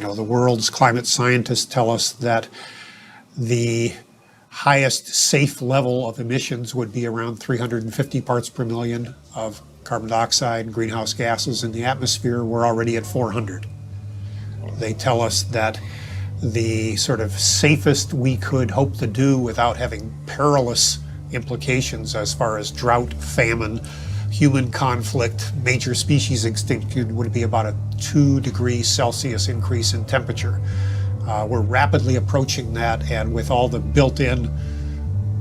The world's climate scientists tell us that the highest safe level of emissions would be around 350 parts per million of carbon dioxide and greenhouse gases in the atmosphere. We're already at 400. They tell us that the sort of safest we could hope to do without having perilous implications as far as drought, famine, human conflict, major species extinction would be about a 2 degrees Celsius increase in temperature. We're rapidly approaching that, and with all the built-in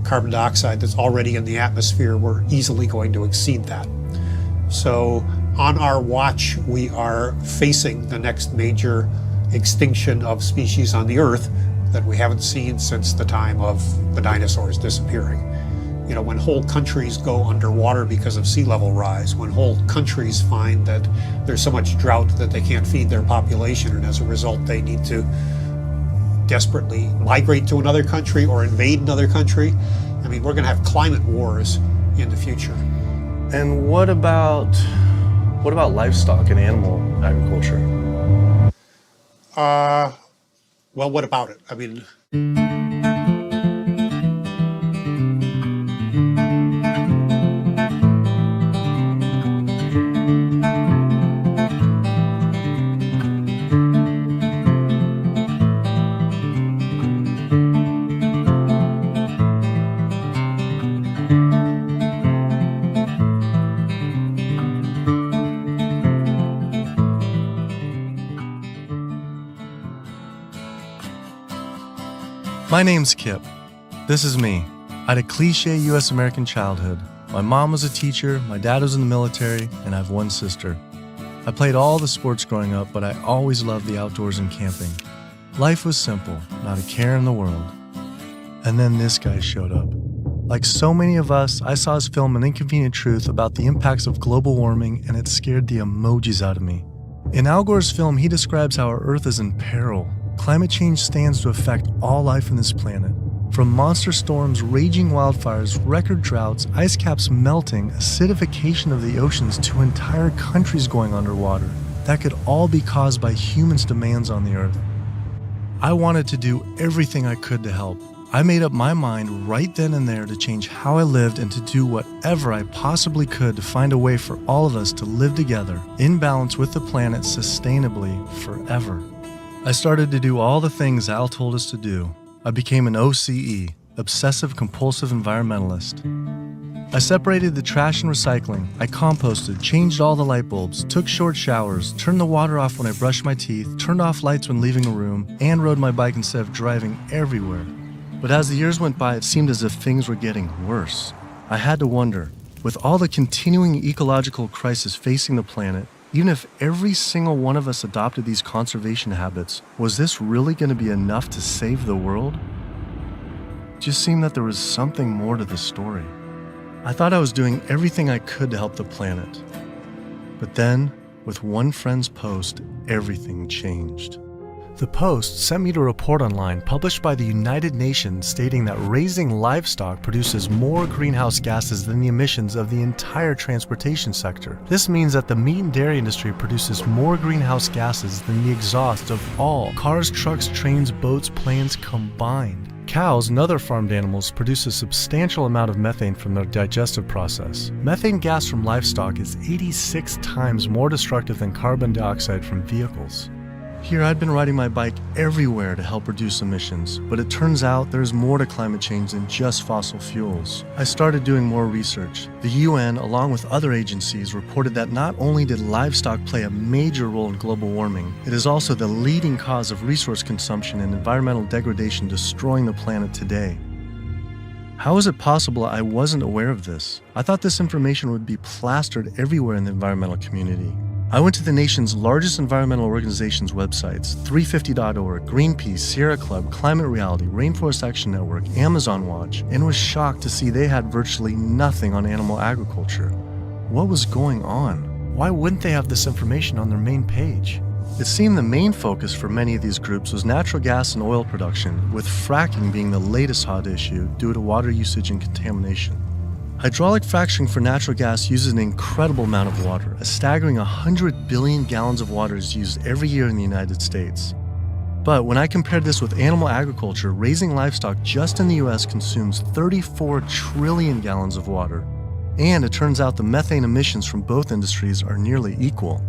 carbon dioxide that's already in the atmosphere, we're easily going to exceed that. So on our watch, we are facing the next major extinction of species on the Earth that we haven't seen since the time of the dinosaurs disappearing. When whole countries go underwater because of sea level rise, when whole countries find that there's so much drought that they can't feed their population, and as a result they need to desperately migrate to another country or invade another country, we're going to have climate wars in the future. And what about livestock and animal agriculture? Well, what about it? My name's Kip. This is me. I had a cliche U.S. American childhood. My mom was a teacher, my dad was in the military, and I have one sister. I played all the sports growing up, but I always loved the outdoors and camping. Life was simple, not a care in the world. And then this guy showed up. Like so many of us, I saw his film An Inconvenient Truth about the impacts of global warming, and it scared the emojis out of me. In Al Gore's film, he describes how our Earth is in peril. Climate change stands to affect all life on this planet. From monster storms, raging wildfires, record droughts, ice caps melting, acidification of the oceans, to entire countries going underwater. That could all be caused by humans' demands on the Earth. I wanted to do everything I could to help. I made up my mind right then and there to change how I lived and to do whatever I possibly could to find a way for all of us to live together, in balance with the planet sustainably forever. I started to do all the things Al told us to do. I became an OCE, Obsessive Compulsive Environmentalist. I separated the trash and recycling, I composted, changed all the light bulbs, took short showers, turned the water off when I brushed my teeth, turned off lights when leaving a room, and rode my bike instead of driving everywhere. But as the years went by, it seemed as if things were getting worse. I had to wonder, with all the continuing ecological crisis facing the planet, even if every single one of us adopted these conservation habits, was this really going to be enough to save the world? It just seemed that there was something more to the story. I thought I was doing everything I could to help the planet. But then, with one friend's post, everything changed. The post sent me to a report online published by the United Nations stating that raising livestock produces more greenhouse gases than the emissions of the entire transportation sector. This means that the meat and dairy industry produces more greenhouse gases than the exhaust of all cars, trucks, trains, boats, planes combined. Cows and other farmed animals produce a substantial amount of methane from their digestive process. Methane gas from livestock is 86 times more destructive than carbon dioxide from vehicles. Here I'd been riding my bike everywhere to help reduce emissions, but it turns out there's more to climate change than just fossil fuels. I started doing more research. The UN, along with other agencies, reported that not only did livestock play a major role in global warming, it is also the leading cause of resource consumption and environmental degradation destroying the planet today. How is it possible I wasn't aware of this? I thought this information would be plastered everywhere in the environmental community. I went to the nation's largest environmental organizations' websites, 350.org, Greenpeace, Sierra Club, Climate Reality, Rainforest Action Network, Amazon Watch, and was shocked to see they had virtually nothing on animal agriculture. What was going on? Why wouldn't they have this information on their main page? It seemed the main focus for many of these groups was natural gas and oil production, with fracking being the latest hot issue due to water usage and contamination. Hydraulic fracturing for natural gas uses an incredible amount of water. A staggering 100 billion gallons of water is used every year in the United States. But when I compared this with animal agriculture, raising livestock just in the US consumes 34 trillion gallons of water. And it turns out the methane emissions from both industries are nearly equal.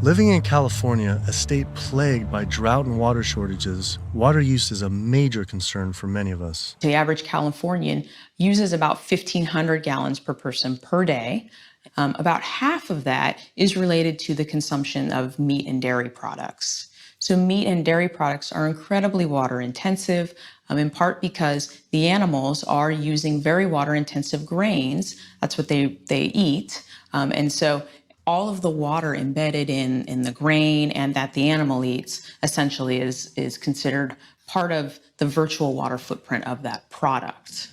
Living in California, a state plagued by drought and water shortages, water use is a major concern for many of us. The average Californian uses about 1,500 gallons per person per day. About half of that is related to the consumption of meat and dairy products. So meat and dairy products are incredibly water intensive, in part because the animals are using very water intensive grains. That's what they eat. And so all of the water embedded in the grain and that the animal eats essentially is considered part of the virtual water footprint of that product.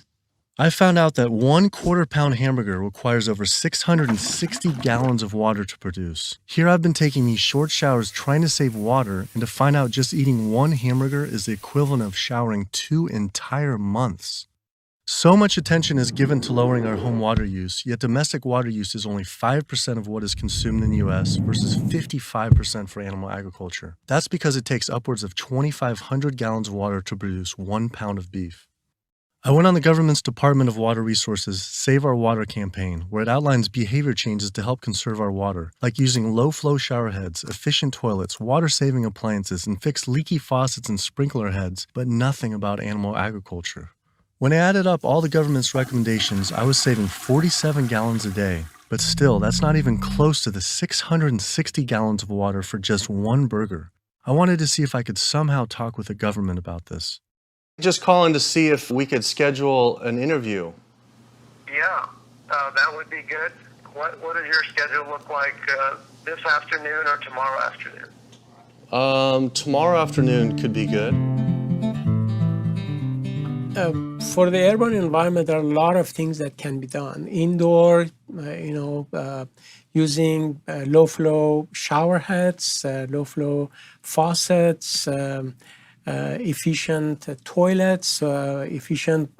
I found out that 1/4 pound hamburger requires over 660 gallons of water to produce. Here I've been taking these short showers trying to save water, and to find out just eating one hamburger is the equivalent of showering 2 entire months. So much attention is given to lowering our home water use, yet domestic water use is only 5% of what is consumed in the US versus 55% for animal agriculture. That's because it takes upwards of 2,500 gallons of water to produce 1 pound of beef. I went on the government's Department of Water Resources Save Our Water campaign, where it outlines behavior changes to help conserve our water, like using low-flow shower heads, efficient toilets, water-saving appliances, and fix leaky faucets and sprinkler heads, but nothing about animal agriculture. When I added up all the government's recommendations, I was saving 47 gallons a day. But still, that's not even close to the 660 gallons of water for just one burger. I wanted to see if I could somehow talk with the government about this. Just calling to see if we could schedule an interview. Yeah, that would be good. What does your schedule look like this afternoon or tomorrow afternoon? Tomorrow afternoon could be good. For the urban environment, there are a lot of things that can be done. Indoor, using low-flow shower heads, low-flow faucets, efficient toilets, efficient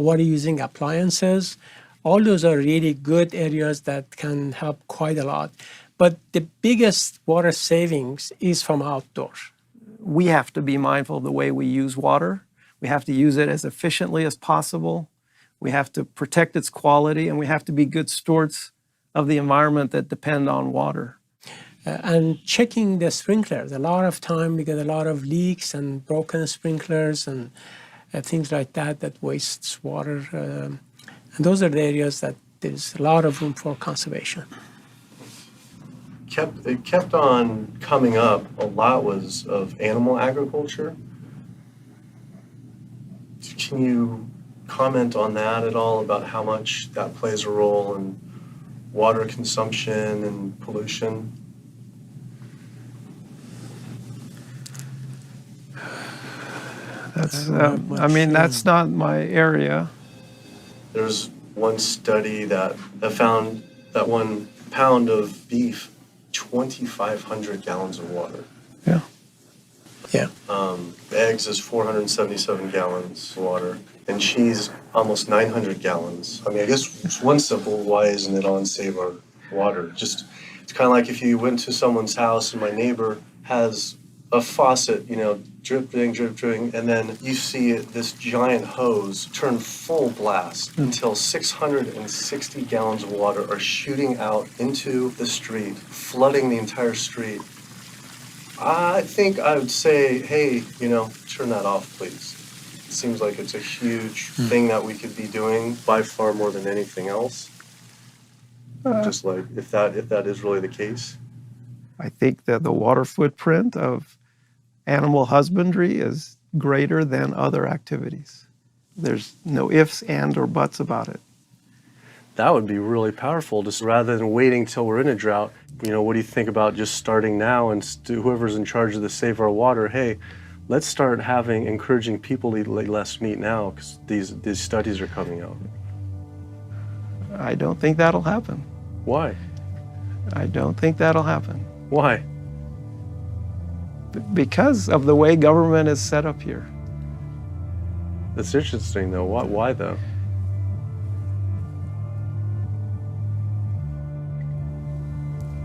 water-using appliances. All those are really good areas that can help quite a lot. But the biggest water savings is from outdoor. We have to be mindful of the way we use water. We have to use it as efficiently as possible. We have to protect its quality, and we have to be good stewards of the environment that depend on water. And checking the sprinklers. A lot of time we get a lot of leaks and broken sprinklers and things like that wastes water. And those are the areas that there's a lot of room for conservation. It kept on coming up. A lot was of animal agriculture. Can you comment on that at all, about how much that plays a role in water consumption and pollution? That's, that's not my area. There's one study that found that 1 pound of beef, 2,500 gallons of water. Yeah. Yeah. Eggs is 477 gallons of water, and cheese almost 900 gallons. I mean, I guess it's one simple, why isn't it on Save Our Water? Just, it's kind of like if you went to someone's house and my neighbor has a faucet, dripping, and then you see this giant hose turn full blast until 660 gallons of water are shooting out into the street, flooding the entire street. I think I would say, hey, turn that off, please. It seems like it's a huge thing that we could be doing by far more than anything else. Just like, if that is really the case. I think that the water footprint of animal husbandry is greater than other activities. There's no ifs, and, or buts about it. That would be really powerful, just rather than waiting till we're in a drought. What do you think about just starting now, and whoever's in charge of the Save Our Water, hey, let's start encouraging people to eat less meat now, because these studies are coming out. I don't think that'll happen. Why? I don't think that'll happen. Why? Because of the way government is set up here. That's interesting, though. Why though?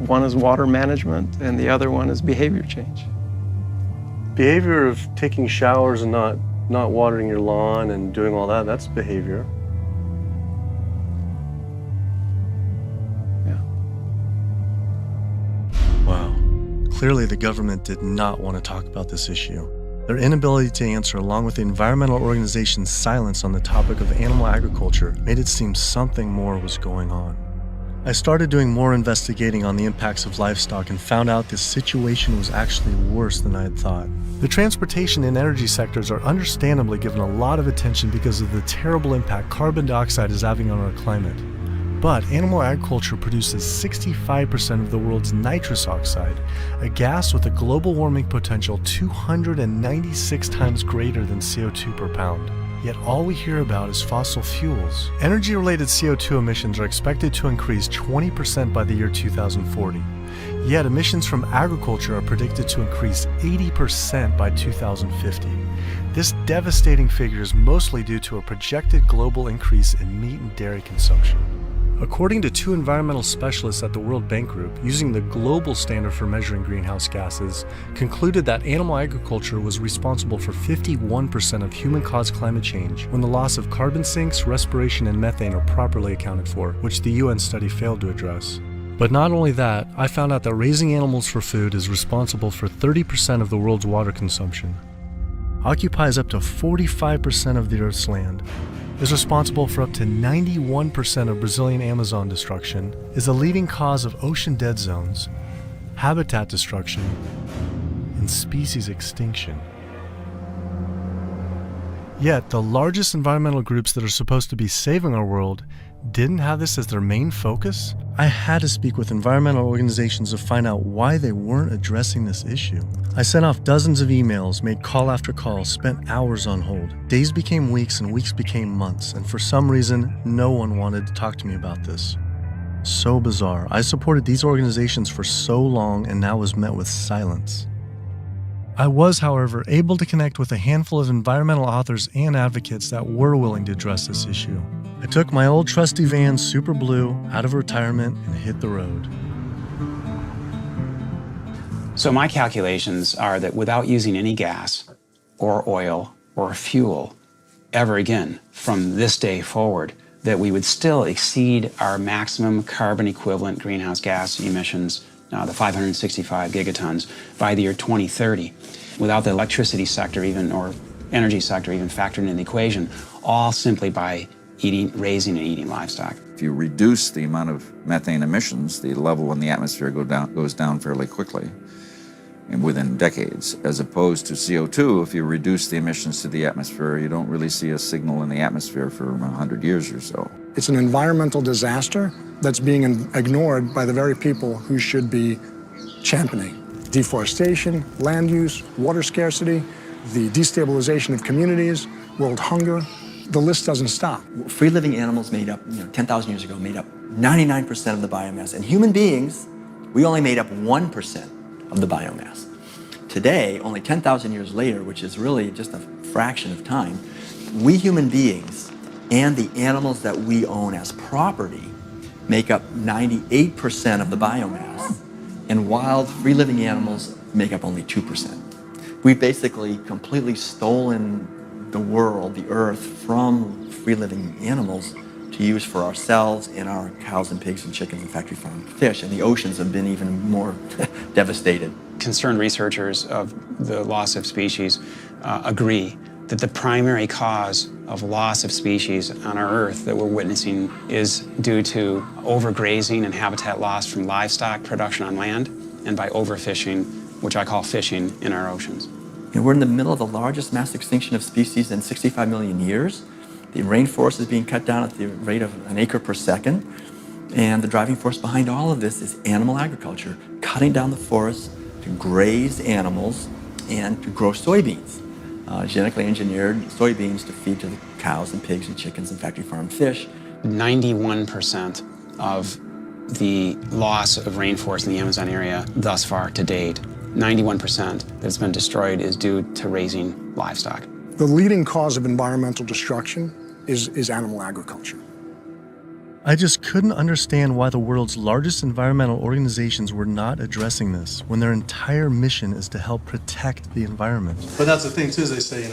One is water management, and the other one is behavior change. behavior of taking showers and not watering your lawn and doing all that, that's behavior. Yeah. Wow. Clearly, the government did not want to talk about this issue. Their inability to answer, along with the environmental organization's silence on the topic of animal agriculture, made it seem something more was going on. I started doing more investigating on the impacts of livestock and found out this situation was actually worse than I had thought. The transportation and energy sectors are understandably given a lot of attention because of the terrible impact carbon dioxide is having on our climate. But animal agriculture produces 65% of the world's nitrous oxide, a gas with a global warming potential 296 times greater than CO2 per pound. Yet all we hear about is fossil fuels. Energy-related CO2 emissions are expected to increase 20% by the year 2040. Yet emissions from agriculture are predicted to increase 80% by 2050. This devastating figure is mostly due to a projected global increase in meat and dairy consumption. According to two environmental specialists at the World Bank Group, using the global standard for measuring greenhouse gases, concluded that animal agriculture was responsible for 51% of human-caused climate change when the loss of carbon sinks, respiration, and methane are properly accounted for, which the UN study failed to address. But not only that, I found out that raising animals for food is responsible for 30% of the world's water consumption, occupies up to 45% of the Earth's land, is responsible for up to 91% of Brazilian Amazon destruction, is a leading cause of ocean dead zones, habitat destruction, and species extinction. Yet, the largest environmental groups that are supposed to be saving our world didn't have this as their main focus? I had to speak with environmental organizations to find out why they weren't addressing this issue. I sent off dozens of emails, made call after call, spent hours on hold. Days became weeks and weeks became months, and for some reason, no one wanted to talk to me about this. So bizarre. I supported these organizations for so long and now was met with silence. I was, however, able to connect with a handful of environmental authors and advocates that were willing to address this issue. I took my old trusty van, Super Blue, out of retirement and hit the road. So my calculations are that without using any gas or oil or fuel ever again from this day forward, that we would still exceed our maximum carbon equivalent greenhouse gas emissions, the 565 gigatons, by the year 2030, without the electricity sector even, or energy sector even factored in the equation, all simply by raising and eating livestock. If you reduce the amount of methane emissions, the level in the atmosphere goes down fairly quickly and within decades, as opposed to CO2. If you reduce the emissions to the atmosphere, you don't really see a signal in the atmosphere for 100 years or so. It's an environmental disaster that's being ignored by the very people who should be championing. Deforestation, land use, water scarcity, the destabilization of communities, world hunger. The list doesn't stop. Free-living animals made up, 10,000 years ago, made up 99% of the biomass. And human beings, we only made up 1% of the biomass. Today, only 10,000 years later, which is really just a fraction of time, we human beings and the animals that we own as property make up 98% of the biomass. And wild, free-living animals make up only 2%. We've basically completely stolen the world, the earth, from free-living animals to use for ourselves and our cows and pigs and chickens and factory farm fish. And the oceans have been even more devastated. Concerned researchers of the loss of species agree that the primary cause of loss of species on our earth that we're witnessing is due to overgrazing and habitat loss from livestock production on land and by overfishing, which I call fishing, in our oceans. And we're in the middle of the largest mass extinction of species in 65 million years. The rainforest is being cut down at the rate of an acre per second. And the driving force behind all of this is animal agriculture, cutting down the forest to graze animals and to grow soybeans, genetically engineered soybeans to feed to the cows and pigs and chickens and factory farm fish. 91% of the loss of rainforest in the Amazon area thus far to date, 91% that's been destroyed is due to raising livestock. The leading cause of environmental destruction is animal agriculture. I just couldn't understand why the world's largest environmental organizations were not addressing this when their entire mission is to help protect the environment. But that's the thing too, is they say,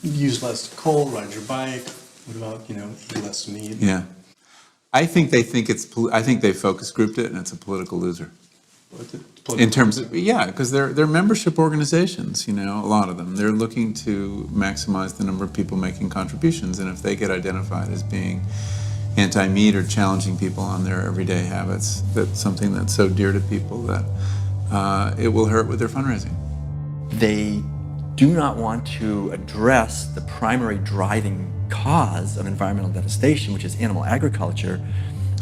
use less coal, ride your bike. What about, eat less meat? Yeah. I think they focus grouped it and it's a political loser. In terms of, because they're membership organizations, a lot of them. They're looking to maximize the number of people making contributions, and if they get identified as being anti-meat or challenging people on their everyday habits, that's something that's so dear to people that it will hurt with their fundraising. They do not want to address the primary driving cause of environmental devastation, which is animal agriculture,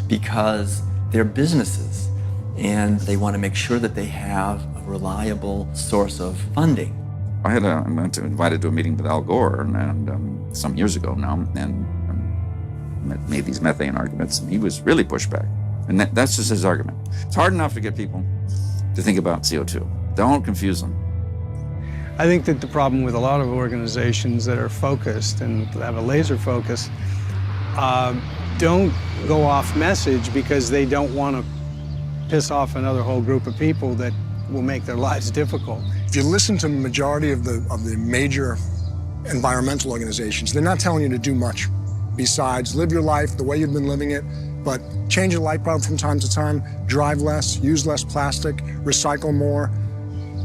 because they're businesses and they want to make sure that they have a reliable source of funding. I went invited to a meeting with Al Gore and some years ago now, and made these methane arguments, and he was really pushed back. And that's just his argument. It's hard enough to get people to think about CO2. Don't confuse them. I think that the problem with a lot of organizations that are focused and have a laser focus don't go off message because they don't want to piss off another whole group of people that will make their lives difficult. If you listen to the majority of the major environmental organizations, they're not telling you to do much besides live your life the way you've been living it, but change your light bulb from time to time, drive less, use less plastic, recycle more.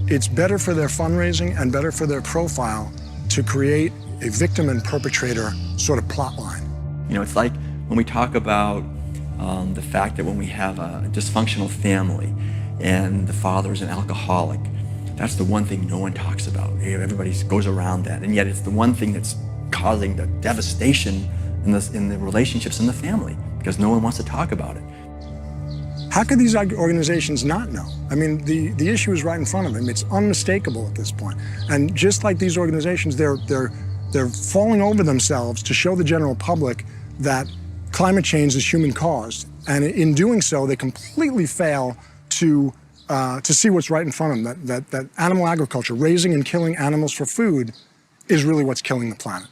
It's better for their fundraising and better for their profile to create a victim and perpetrator sort of plot line. It's like when we talk about the fact that when we have a dysfunctional family and the father is an alcoholic, that's the one thing no one talks about. Everybody goes around that, and yet it's the one thing that's causing the devastation in the relationships in the family, because no one wants to talk about it. How could these organizations not know? I mean, the issue is right in front of them. It's unmistakable at this point. And just like these organizations, they're falling over themselves to show the general public that climate change is human-caused. And in doing so, they completely fail to see what's right in front of them, that animal agriculture, raising and killing animals for food, is really what's killing the planet.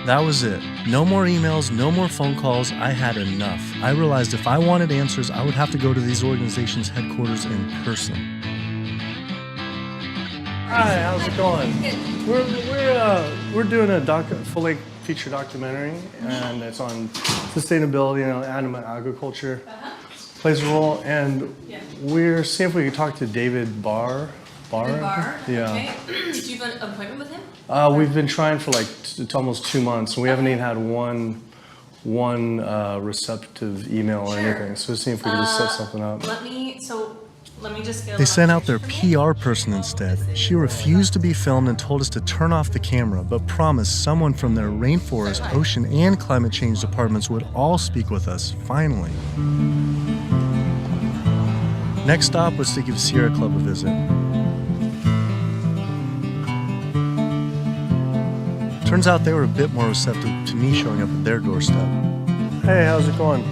That was it. No more emails, no more phone calls. I had enough. I realized if I wanted answers, I would have to go to these organizations' headquarters in person. Hi, how's it going? We're doing a full-length feature documentary, and it's on sustainability and animal agriculture plays a role. And we're seeing if we can talk to David Barr. Yeah. Okay. Did you have an appointment with him? We've been trying for almost 2 months, and we haven't even had one receptive email or anything. So we're seeing if we can just set something up. Let me just get They sent out their PR person instead. She refused to be filmed and told us to turn off the camera, but promised someone from their rainforest, ocean, and climate change departments would all speak with us, finally. Next stop was to give Sierra Club a visit. Turns out they were a bit more receptive to me showing up at their doorstep. Hey, how's it going?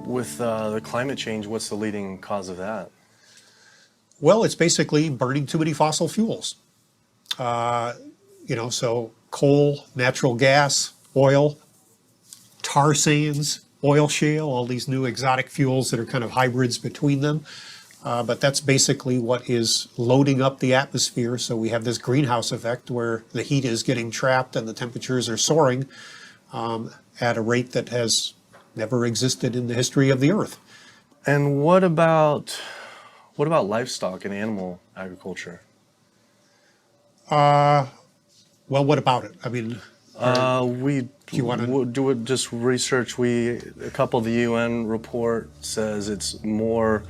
With the climate change, what's the leading cause of that? Well, it's basically burning too many fossil fuels. So coal, natural gas, oil, tar sands, oil shale, all these new exotic fuels that are kind of hybrids between them. But that's basically what is loading up the atmosphere. So we have this greenhouse effect where the heat is getting trapped and the temperatures are soaring at a rate that has never existed in the history of the Earth. And what about livestock and animal agriculture? Well, what about it? I mean, we do just research. A couple of the UN report says it's more.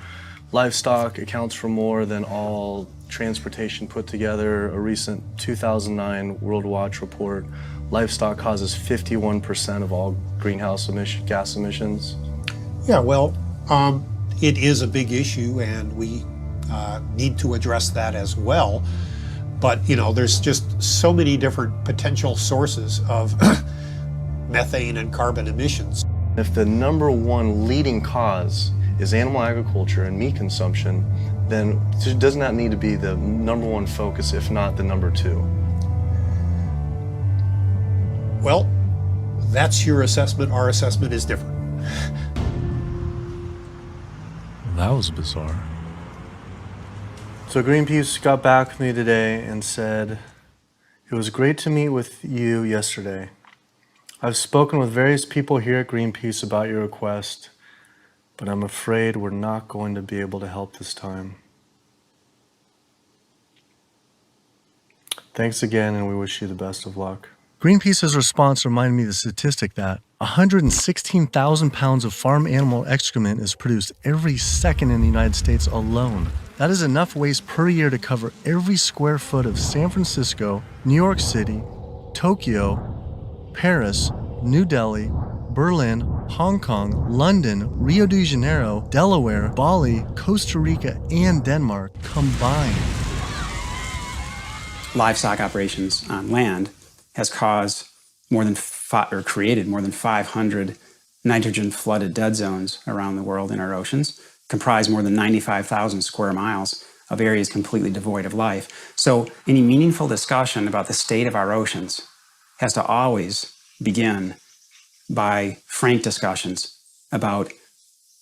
Livestock accounts for more than all transportation put together. A recent 2009 World Watch report, livestock causes 51% of all greenhouse gas emissions. Yeah, well, it is a big issue, and we need to address that as well. But, there's just so many different potential sources of methane and carbon emissions. If the number one leading cause is animal agriculture and meat consumption, then doesn't that need to be the number one focus, if not the number two? Well, That's your assessment. Our assessment is different. That was bizarre. So Greenpeace got back with me today and said, "It was great to meet with you yesterday. I've spoken with various people here at Greenpeace about your request, but I'm afraid we're not going to be able to help this time. Thanks again, and we wish you the best of luck." Greenpeace's response reminded me of the statistic that 116,000 pounds of farm animal excrement is produced every second in the United States alone. That is enough waste per year to cover every square foot of San Francisco, New York City, Tokyo, Paris, New Delhi, Berlin, Hong Kong, London, Rio de Janeiro, Delaware, Bali, Costa Rica, and Denmark combined. Livestock operations on land has caused created more than 500 nitrogen-flooded dead zones around the world in our oceans, comprise more than 95,000 square miles of areas completely devoid of life. So any meaningful discussion about the state of our oceans has to always begin by frank discussions about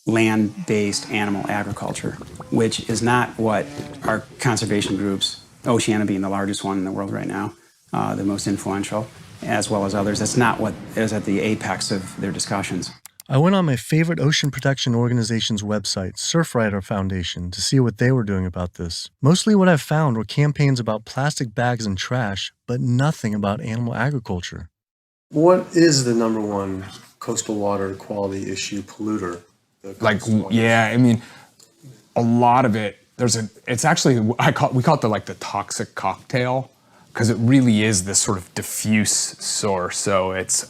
land-based animal agriculture, which is not what our conservation groups, Oceana being the largest one in the world right now, the most influential, as well as others, that's not what is at the apex of their discussions. I went on my favorite ocean protection organization's website, Surfrider Foundation, to see what they were doing about this. Mostly what I found were campaigns about plastic bags and trash, but nothing about animal agriculture. What is the number one coastal water quality issue polluter? I mean, a lot of it, it's actually, we call it the toxic cocktail, because it really is this sort of diffuse source. So it's,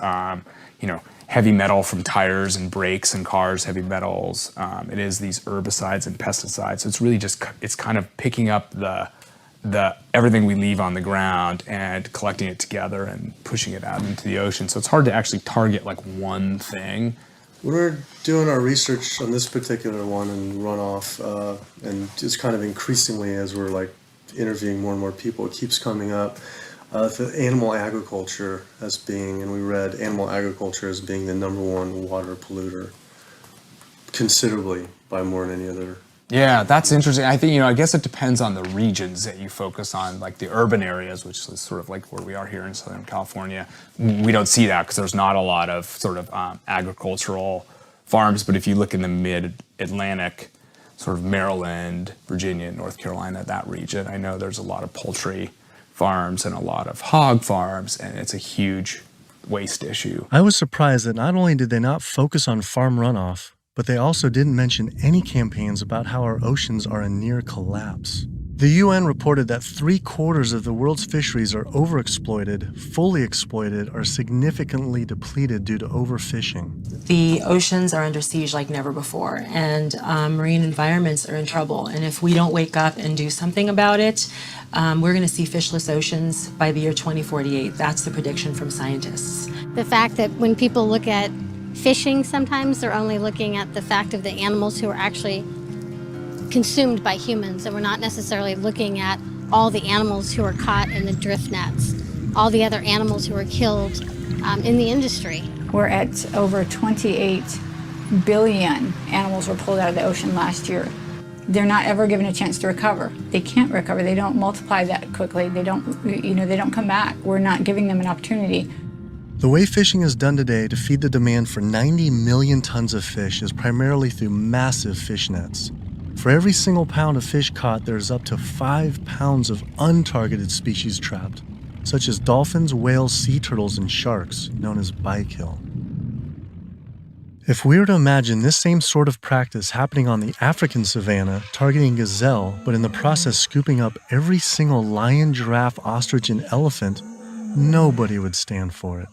heavy metal from tires and brakes and cars, heavy metals. It is these herbicides and pesticides. So it's really it's kind of picking up the everything we leave on the ground and collecting it together and pushing it out into the ocean. So it's hard to actually target one thing. When we're doing our research on this particular one and runoff, and just kind of increasingly as we're interviewing more and more people, it keeps coming up. The animal agriculture as being, and we read animal agriculture as being the number one water polluter, considerably by more than any other. Yeah, that's interesting. I think, I guess it depends on the regions that you focus on, like the urban areas, which is sort of like where we are here in Southern California. We don't see that because there's not a lot of sort of agricultural farms. But if you look in the mid-Atlantic, sort of Maryland, Virginia, North Carolina, that region, I know there's a lot of poultry farms and a lot of hog farms, and it's a huge waste issue. I was surprised that not only did they not focus on farm runoff, but they also didn't mention any campaigns about how our oceans are in near collapse. The UN reported that 3/4 of the world's fisheries are overexploited, fully exploited, or significantly depleted due to overfishing. The oceans are under siege like never before, and marine environments are in trouble. And if we don't wake up and do something about it, we're going to see fishless oceans by the year 2048. That's the prediction from scientists. The fact that when people look at fishing, sometimes they're only looking at the fact of the animals who are actually consumed by humans, and we're not necessarily looking at all the animals who are caught in the drift nets, all the other animals who are killed in the industry. We're at over 28 billion animals were pulled out of the ocean last year. They're not ever given a chance to recover. They can't recover. They don't multiply that quickly. They don't come back. We're not giving them an opportunity. The way fishing is done today to feed the demand for 90 million tons of fish is primarily through massive fish nets. For every single pound of fish caught, there's up to 5 pounds of untargeted species trapped, such as dolphins, whales, sea turtles, and sharks, known as bykill. If we were to imagine this same sort of practice happening on the African savanna, targeting gazelle, but in the process scooping up every single lion, giraffe, ostrich, and elephant, nobody would stand for it.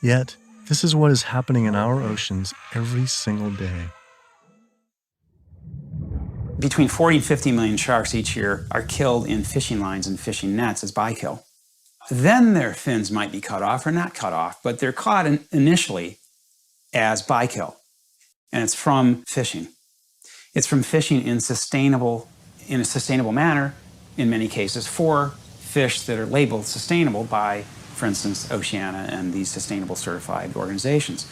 Yet, this is what is happening in our oceans every single day. Between 40 and 50 million sharks each year are killed in fishing lines and fishing nets as bykill. Then their fins might be cut off or not cut off, but they're caught initially as bykill. And it's from fishing. It's from fishing in a sustainable manner, in many cases, for fish that are labeled sustainable by for instance, Oceana and these sustainable certified organizations.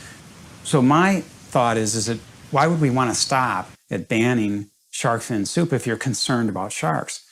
So my thought is that why would we want to stop at banning shark fin soup if you're concerned about sharks,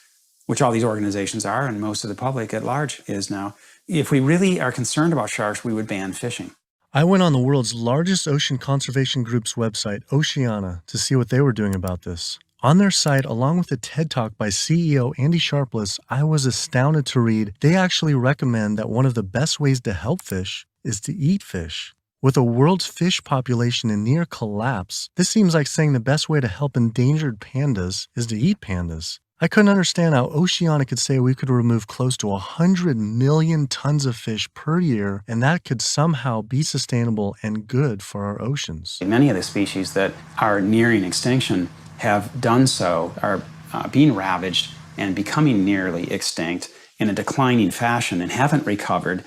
which all these organizations are and most of the public at large is now. If we really are concerned about sharks, we would ban fishing. I went on the world's largest ocean conservation group's website, Oceana, to see what they were doing about this. On their site, along with a TED Talk by CEO Andy Sharpless, I was astounded to read they actually recommend that one of the best ways to help fish is to eat fish. With the world's fish population in near collapse, this seems like saying the best way to help endangered pandas is to eat pandas. I couldn't understand how Oceana could say we could remove close to 100 million tons of fish per year, and that could somehow be sustainable and good for our oceans. Many of the species that are nearing extinction have done so, are being ravaged and becoming nearly extinct in a declining fashion and haven't recovered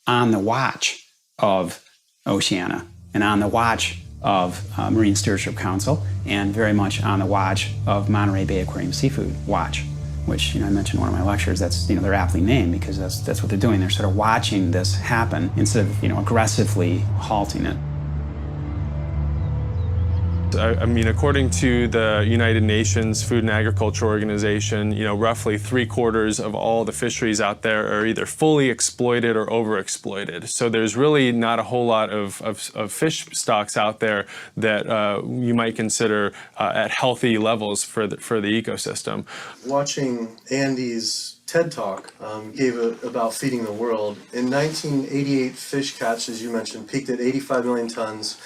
on the watch of Oceana and on the watch of Marine Stewardship Council and very much on the watch of Monterey Bay Aquarium Seafood Watch, which I mentioned in one of my lectures. That's they're aptly named because that's what they're doing. They're sort of watching this happen instead of aggressively halting it. I mean, according to the United Nations Food and Agriculture Organization, roughly 3/4 of all the fisheries out there are either fully exploited or overexploited. So there's really not a whole lot of fish stocks out there that you might consider at healthy levels for the ecosystem. Watching Andy's TED Talk gave about feeding the world. In 1988, fish catch, as you mentioned, peaked at 85 million tons.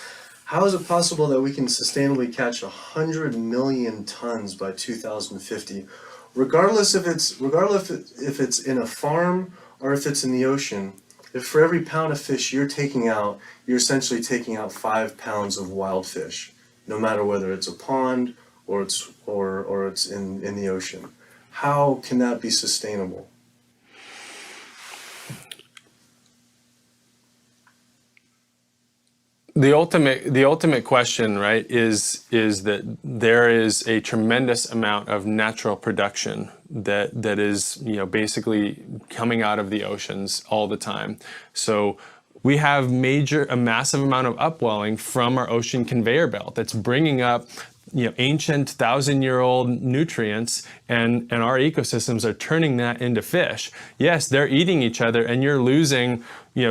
How is it possible that we can sustainably catch 100 million tons by 2050, regardless if it's in a farm or if it's in the ocean? If for every pound of fish you're taking out, you're essentially taking out 5 pounds of wild fish, no matter whether it's a pond or it's in the ocean. How can that be sustainable? The ultimate question, right, is that there is a tremendous amount of natural production that is basically coming out of the oceans all the time. So we have a massive amount of upwelling from our ocean conveyor belt that's bringing up ancient 1,000-year-old nutrients, and our ecosystems are turning that into fish. Yes, they're eating each other, and you're losing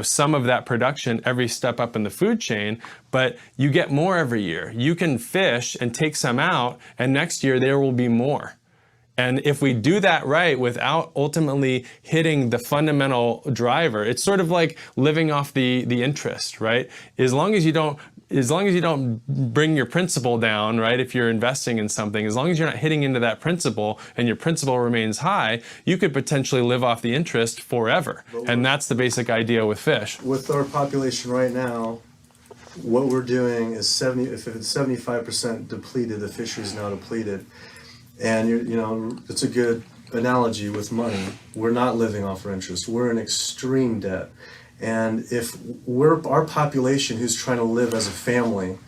some of that production every step up in the food chain, but you get more every year. You can fish and take some out, and next year there will be more. And if we do that right without ultimately hitting the fundamental driver, it's sort of like living off the interest, right? As long as you don't bring your principal down, right, if you're investing in something, as long as you're not hitting into that principal and your principal remains high, you could potentially live off the interest forever. And that's the basic idea with fish. With our population right now, what we're doing is if it's 75% depleted, the fishery is now depleted. And it's a good analogy with money. We're not living off our interest. We're in extreme debt. And if our population who's trying to live as a family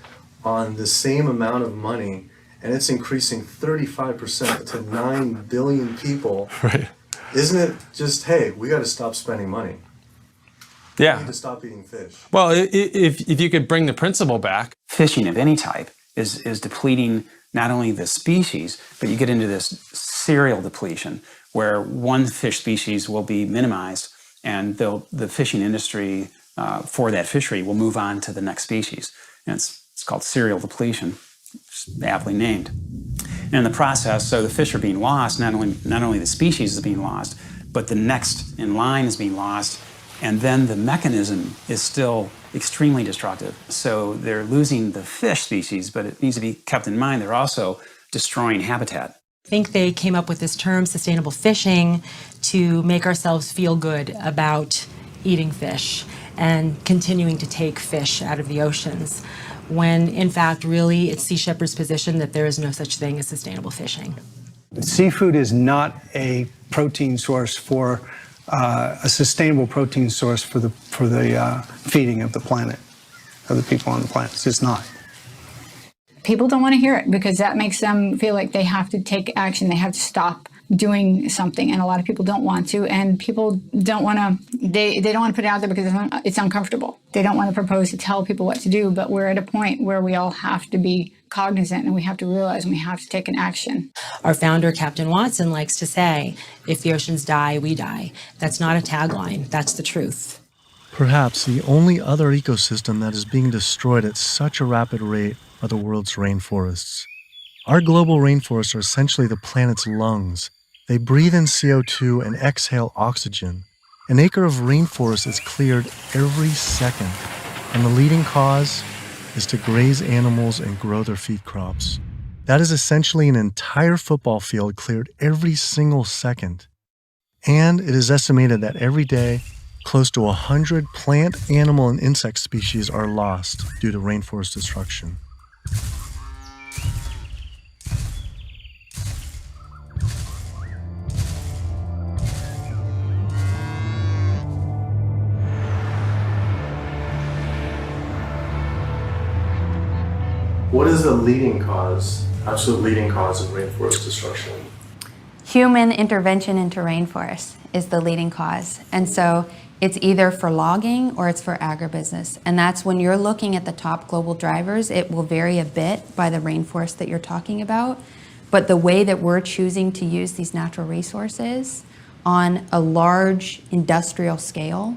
on the same amount of money, and it's increasing 35% to 9 billion people, right? Isn't it just, hey, we got to stop spending money? Yeah. We need to stop eating fish. Well, if you could bring the principle back. Fishing of any type is depleting not only the species, but you get into this serial depletion where one fish species will be minimized, and the fishing industry for that fishery will move on to the next species. And it's called serial depletion, aptly named. And in the process, so the fish are being lost, not only the species is being lost, but the next in line is being lost, and then the mechanism is still extremely destructive. So they're losing the fish species, but it needs to be kept in mind they're also destroying habitat. I think they came up with this term, sustainable fishing, to make ourselves feel good about eating fish and continuing to take fish out of the oceans, when in fact, really, it's Sea Shepherd's position that there is no such thing as sustainable fishing. Seafood is not a protein source for a sustainable protein source for the feeding of the planet, of the people on the planet. It's just not. People don't want to hear it because that makes them feel like they have to take action. They have to stop doing something, and a lot of people don't want to, and people don't want to, they don't want to put it out there because it's uncomfortable. They don't want to propose to tell people what to do, but we're at a point where we all have to be cognizant, and we have to realize, and we have to take an action. Our founder, Captain Watson, likes to say, if the oceans die, we die. That's not a tagline, that's the truth. Perhaps the only other ecosystem that is being destroyed at such a rapid rate are the world's rainforests. Our global rainforests are essentially the planet's lungs. They breathe in CO2 and exhale oxygen. An acre of rainforest is cleared every second, and the leading cause is to graze animals and grow their feed crops. That is essentially an entire football field cleared every single second. And it is estimated that every day, close to 100 plant, animal, and insect species are lost due to rainforest destruction. What is the leading cause, absolute leading cause of rainforest destruction? Human intervention into rainforests is the leading cause. And so it's either for logging or it's for agribusiness. And that's when you're looking at the top global drivers, it will vary a bit by the rainforest that you're talking about. But the way that we're choosing to use these natural resources on a large industrial scale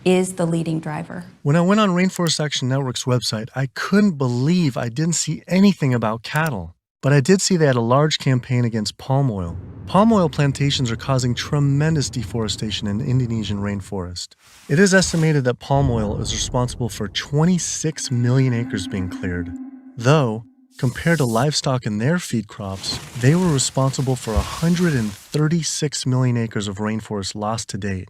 is the leading driver. When I went on Rainforest Action Network's website, I couldn't believe I didn't see anything about cattle. But I did see they had a large campaign against palm oil. Palm oil plantations are causing tremendous deforestation in the Indonesian rainforest. It is estimated that palm oil is responsible for 26 million acres being cleared. Though, compared to livestock and their feed crops, they were responsible for 136 million acres of rainforest lost to date.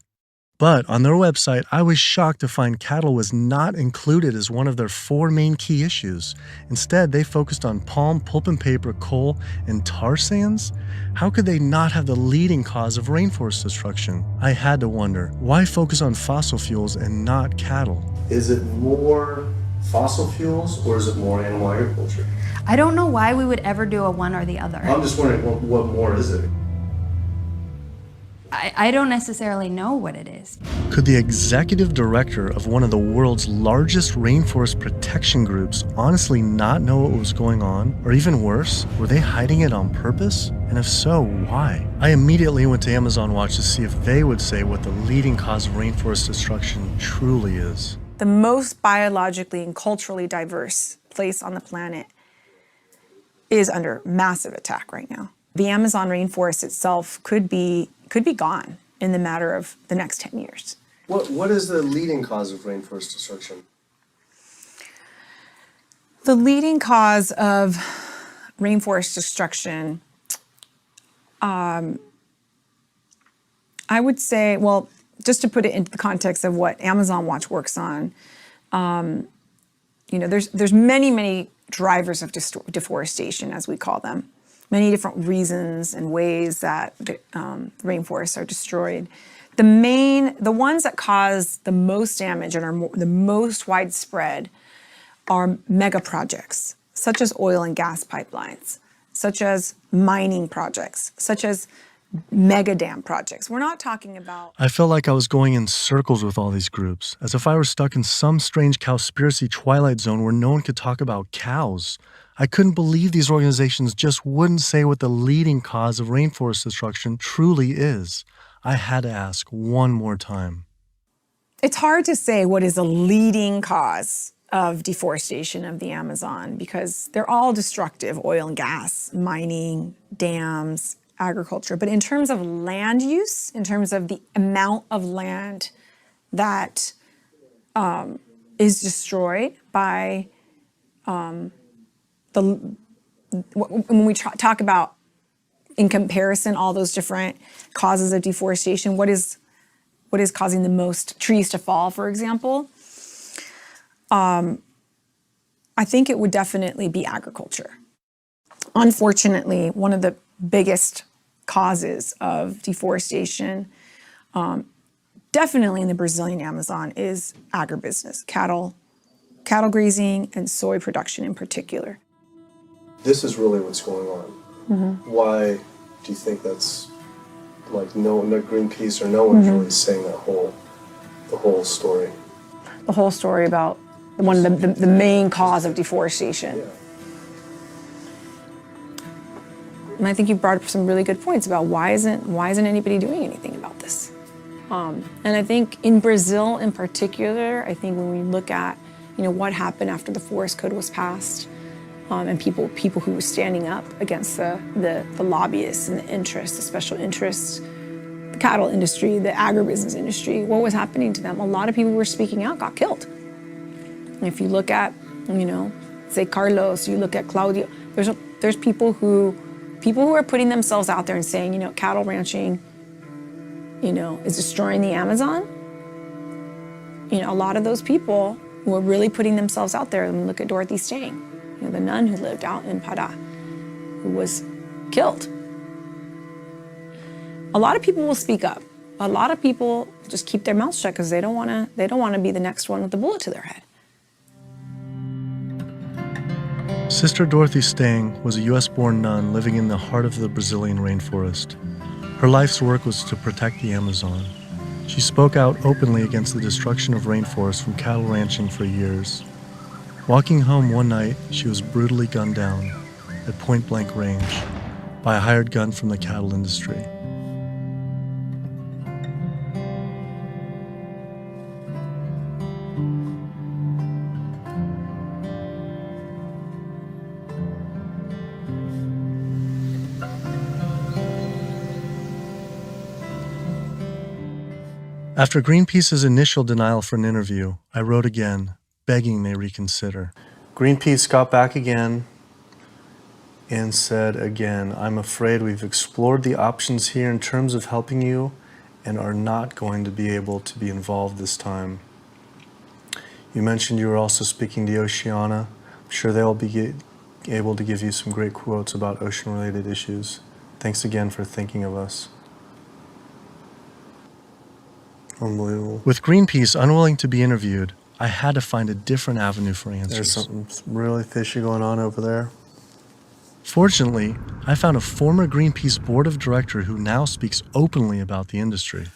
But on their website, I was shocked to find cattle was not included as one of their 4 main key issues. Instead, they focused on palm, pulp and paper, coal, and tar sands? How could they not have the leading cause of rainforest destruction? I had to wonder, why focus on fossil fuels and not cattle? Is it more fossil fuels or is it more animal agriculture? I don't know why we would ever do a one or the other. I'm just wondering, what more is it? I don't necessarily know what it is. Could the executive director of one of the world's largest rainforest protection groups honestly not know what was going on? Or even worse, were they hiding it on purpose? And if so, why? I immediately went to Amazon Watch to see if they would say what the leading cause of rainforest destruction truly is. The most biologically and culturally diverse place on the planet is under massive attack right now. The Amazon rainforest itself could be gone in the matter of the next 10 years. What is the leading cause of rainforest destruction? The leading cause of rainforest destruction, I would say, well, just to put it into the context of what Amazon Watch works on, there's many drivers of deforestation, as we call them. Many different reasons and ways that rainforests are destroyed. The ones that cause the most damage and are the most widespread are mega projects, such as oil and gas pipelines, such as mining projects, such as mega dam projects. We're not talking about... I felt like I was going in circles with all these groups, as if I were stuck in some strange Cowspiracy twilight zone where no one could talk about cows. I couldn't believe these organizations just wouldn't say what the leading cause of rainforest destruction truly is. I had to ask one more time. It's hard to say what is a leading cause of deforestation of the Amazon because they're all destructive: oil and gas, mining, dams, agriculture. But in terms of land use, in terms of the amount of land that is destroyed by when we talk about, in comparison, all those different causes of deforestation, what is causing the most trees to fall, for example? I think it would definitely be agriculture. Unfortunately, one of the biggest causes of deforestation, definitely in the Brazilian Amazon, is agribusiness, cattle grazing, and soy production in particular. This is really what's going on. Mm-hmm. Why do you think that's like no Greenpeace or no one's really saying the whole story. The whole story about one of the main cause of deforestation. And I think you brought up some really good points about why isn't anybody doing anything about this? And I think in Brazil in particular, I think when we look at what happened after the forest code was passed, and people who were standing up against the lobbyists and the interests, the special interests, the cattle industry, the agribusiness industry, what was happening to them? A lot of people who were speaking out got killed. And if you look at, say Carlos, you look at Claudio, there's people who are putting themselves out there and saying, cattle ranching, is destroying the Amazon. A lot of those people who are really putting themselves out there, and look at Dorothy Stang, the nun who lived out in Pará, who was killed. A lot of people will speak up. A lot of people just keep their mouths shut because they don't want to be the next one with the bullet to their head. Sister Dorothy Stang was a U.S.-born nun living in the heart of the Brazilian rainforest. Her life's work was to protect the Amazon. She spoke out openly against the destruction of rainforests from cattle ranching for years. Walking home one night, she was brutally gunned down at point-blank range by a hired gun from the cattle industry. After Greenpeace's initial denial for an interview, I wrote again, begging they reconsider. Greenpeace got back again and said again, I'm afraid we've explored the options here in terms of helping you and are not going to be able to be involved this time. You mentioned you were also speaking to Oceana. I'm sure they'll be able to give you some great quotes about ocean-related issues. Thanks again for thinking of us. Unbelievable. With Greenpeace unwilling to be interviewed, I had to find a different avenue for answers. There's something really fishy going on over there. Fortunately, I found a former Greenpeace board of director who now speaks openly about the industry.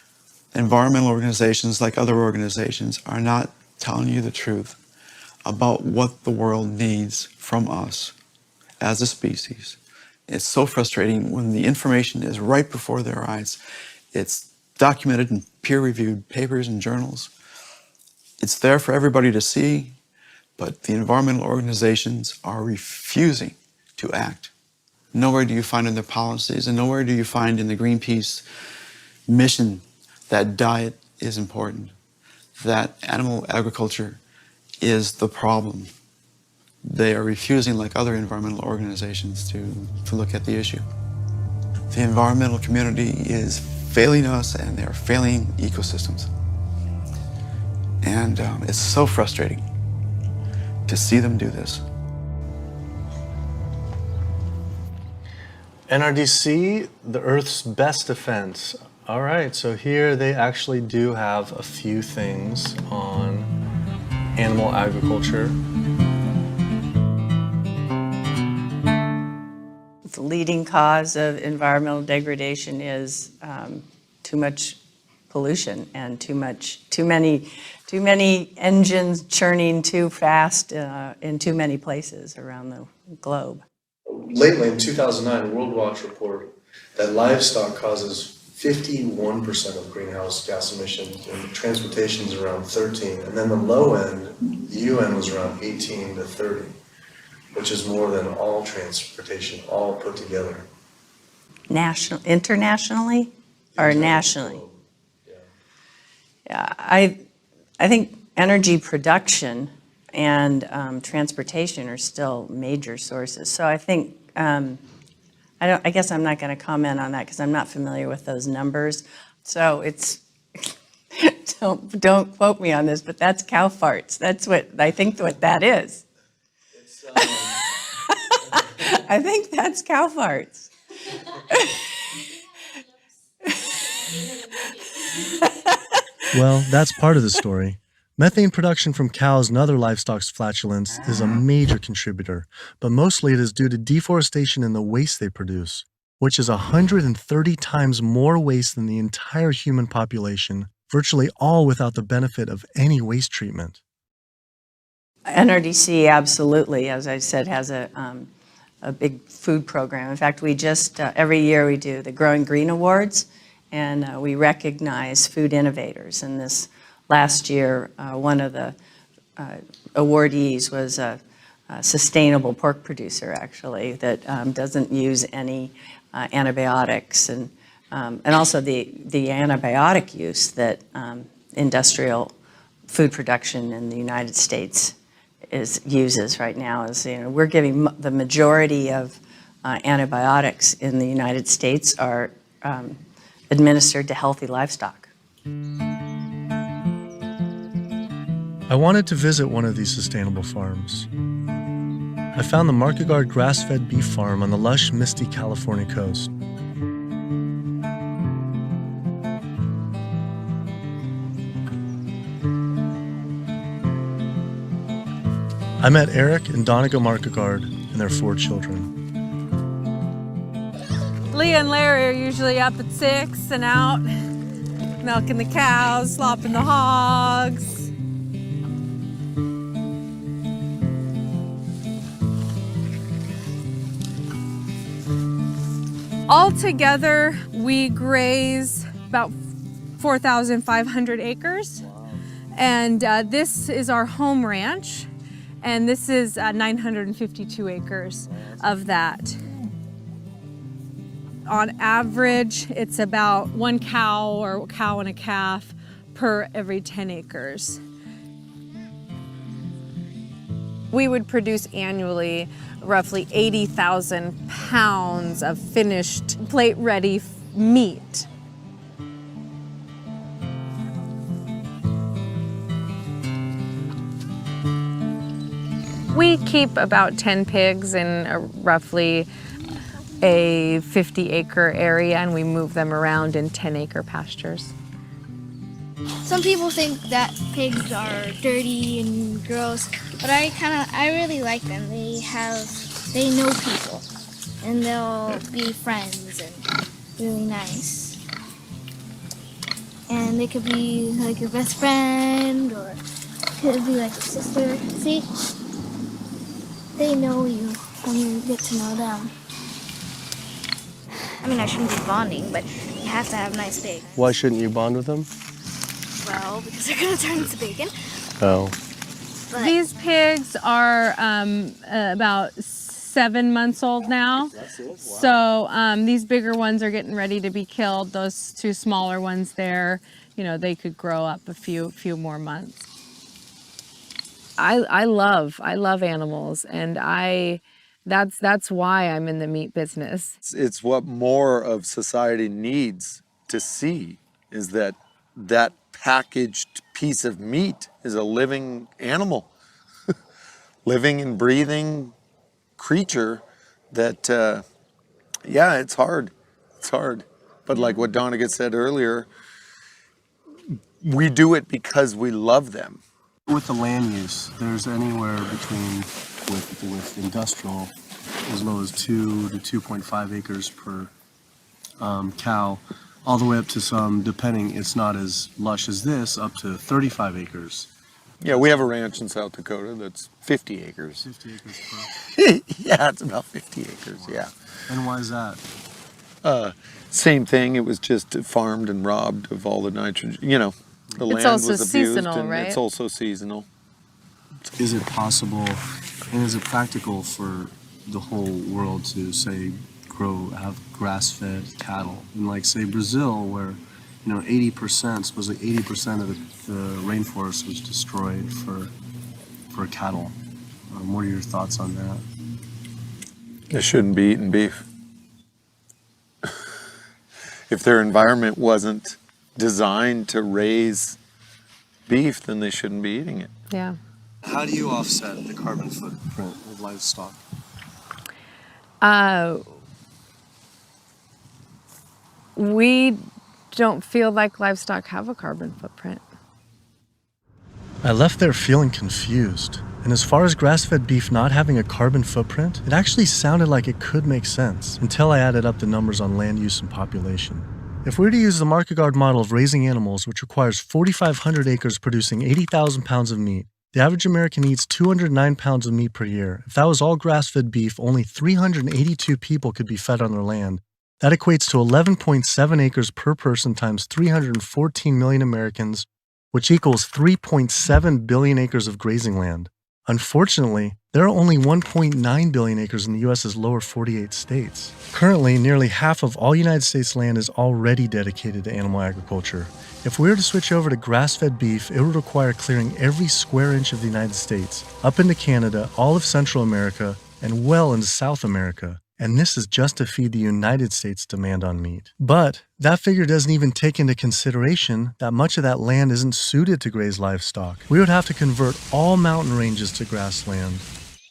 Environmental organizations, like other organizations, are not telling you the truth about what the world needs from us as a species. It's so frustrating when the information is right before their eyes. It's documented in peer-reviewed papers and journals. It's there for everybody to see, but the environmental organizations are refusing to act. Nowhere do you find in their policies, and nowhere do you find in the Greenpeace mission that diet is important, that animal agriculture is the problem. They are refusing, like other environmental organizations, to look at the issue. The environmental community is failing us, and they're failing ecosystems. And it's so frustrating to see them do this. NRDC, the Earth's best defense. All right, so here they actually do have a few things on animal agriculture. The leading cause of environmental degradation is too much pollution and too many engines churning too fast in too many places around the globe. Lately, in 2009, World Watch reported that livestock causes 51% of greenhouse gas emissions, and transportation is around 13, and then the low end, the UN was around 18 to 30, which is more than all transportation, all put together. Internationally or nationally? Yeah, I think energy production and transportation are still major sources. So I think I guess I'm not going to comment on that because I'm not familiar with those numbers. So it's don't quote me on this, but that's cow farts. That's what I think what that is. I think that's cow farts. Well, that's part of the story. Methane production from cows and other livestock's flatulence is a major contributor, but mostly it is due to deforestation and the waste they produce. which is 130 times more waste than the entire human population, virtually all without the benefit of any waste treatment. NRDC absolutely, as I said, has a big food program. In fact, we just, every year we do the Growing Green Awards, and we recognize food innovators. And this last year, one of the awardees was a sustainable pork producer, actually, that doesn't use any antibiotics, and also the antibiotic use that industrial food production in the United States uses right now. Is, we're giving the majority of antibiotics in the United States are administered to healthy livestock. I wanted to visit one of these sustainable farms. I found the Market Guard grass-fed beef farm on the lush, misty California coast. I met Eric and Donegal Market Guard and their 4 children. Leah and Larry are usually up at 6 and out, milking the cows, slopping the hogs. Altogether, we graze about 4,500 acres. And this is our home ranch. And this is 952 acres of that. On average, it's about 1 cow or cow and a calf per every 10 acres. We would produce annually roughly 80,000 pounds of finished plate-ready meat. We keep about 10 pigs in roughly a 50-acre area, and we move them around in 10-acre pastures. Some people think that pigs are dirty and gross, but I really like them. They know people, and they'll be friends and really nice. And they could be like your best friend, or could be like your sister. See? They know you when you get to know them. I mean, I shouldn't be bonding, but you have to have nice pigs. Why shouldn't you bond with them? Well, because they're gonna turn into bacon. Oh. But these pigs are about 7 months old now. That's it? Wow. So these bigger ones are getting ready to be killed. Those 2 smaller ones there, they could grow up a few more months. I love animals, and that's why I'm in the meat business. It's what more of society needs to see, is that packaged piece of meat is a living animal, living and breathing creature that, yeah, it's hard. It's hard. But like what Donegal said earlier, we do it because we love them. With the land use, there's anywhere between, with industrial, as low as 2 to 2.5 acres per cow, all the way up to some, depending, it's not as lush as this, up to 35 acres. Yeah, we have a ranch in South Dakota that's 50 acres. 50 acres per. Yeah, it's about 50 acres, yeah. And why is that? Same thing, it was just farmed and robbed of all the nitrogen, the land was abused. Seasonal, and right? It's also seasonal. Is it possible, and is it practical for the whole world to, say, have grass-fed cattle? In, like, say, Brazil, where 80%, supposedly 80% of the rainforest was destroyed for cattle. What are your thoughts on that? They shouldn't be eating beef. If their environment wasn't designed to raise beef, then they shouldn't be eating it. Yeah. How do you offset the carbon footprint of livestock? We don't feel like livestock have a carbon footprint. I left there feeling confused. And as far as grass-fed beef not having a carbon footprint, it actually sounded like it could make sense until I added up the numbers on land use and population. If we were to use the market guard model of raising animals, which requires 4,500 acres producing 80,000 pounds of meat, the average American eats 209 pounds of meat per year. If that was all grass-fed beef, only 382 people could be fed on their land. That equates to 11.7 acres per person times 314 million Americans, which equals 3.7 billion acres of grazing land. Unfortunately, there are only 1.9 billion acres in the U.S.'s lower 48 states. Currently, nearly half of all United States land is already dedicated to animal agriculture. If we were to switch over to grass-fed beef, it would require clearing every square inch of the United States, up into Canada, all of Central America, and well into South America. And this is just to feed the United States' demand on meat. But that figure doesn't even take into consideration that much of that land isn't suited to graze livestock. We would have to convert all mountain ranges to grassland,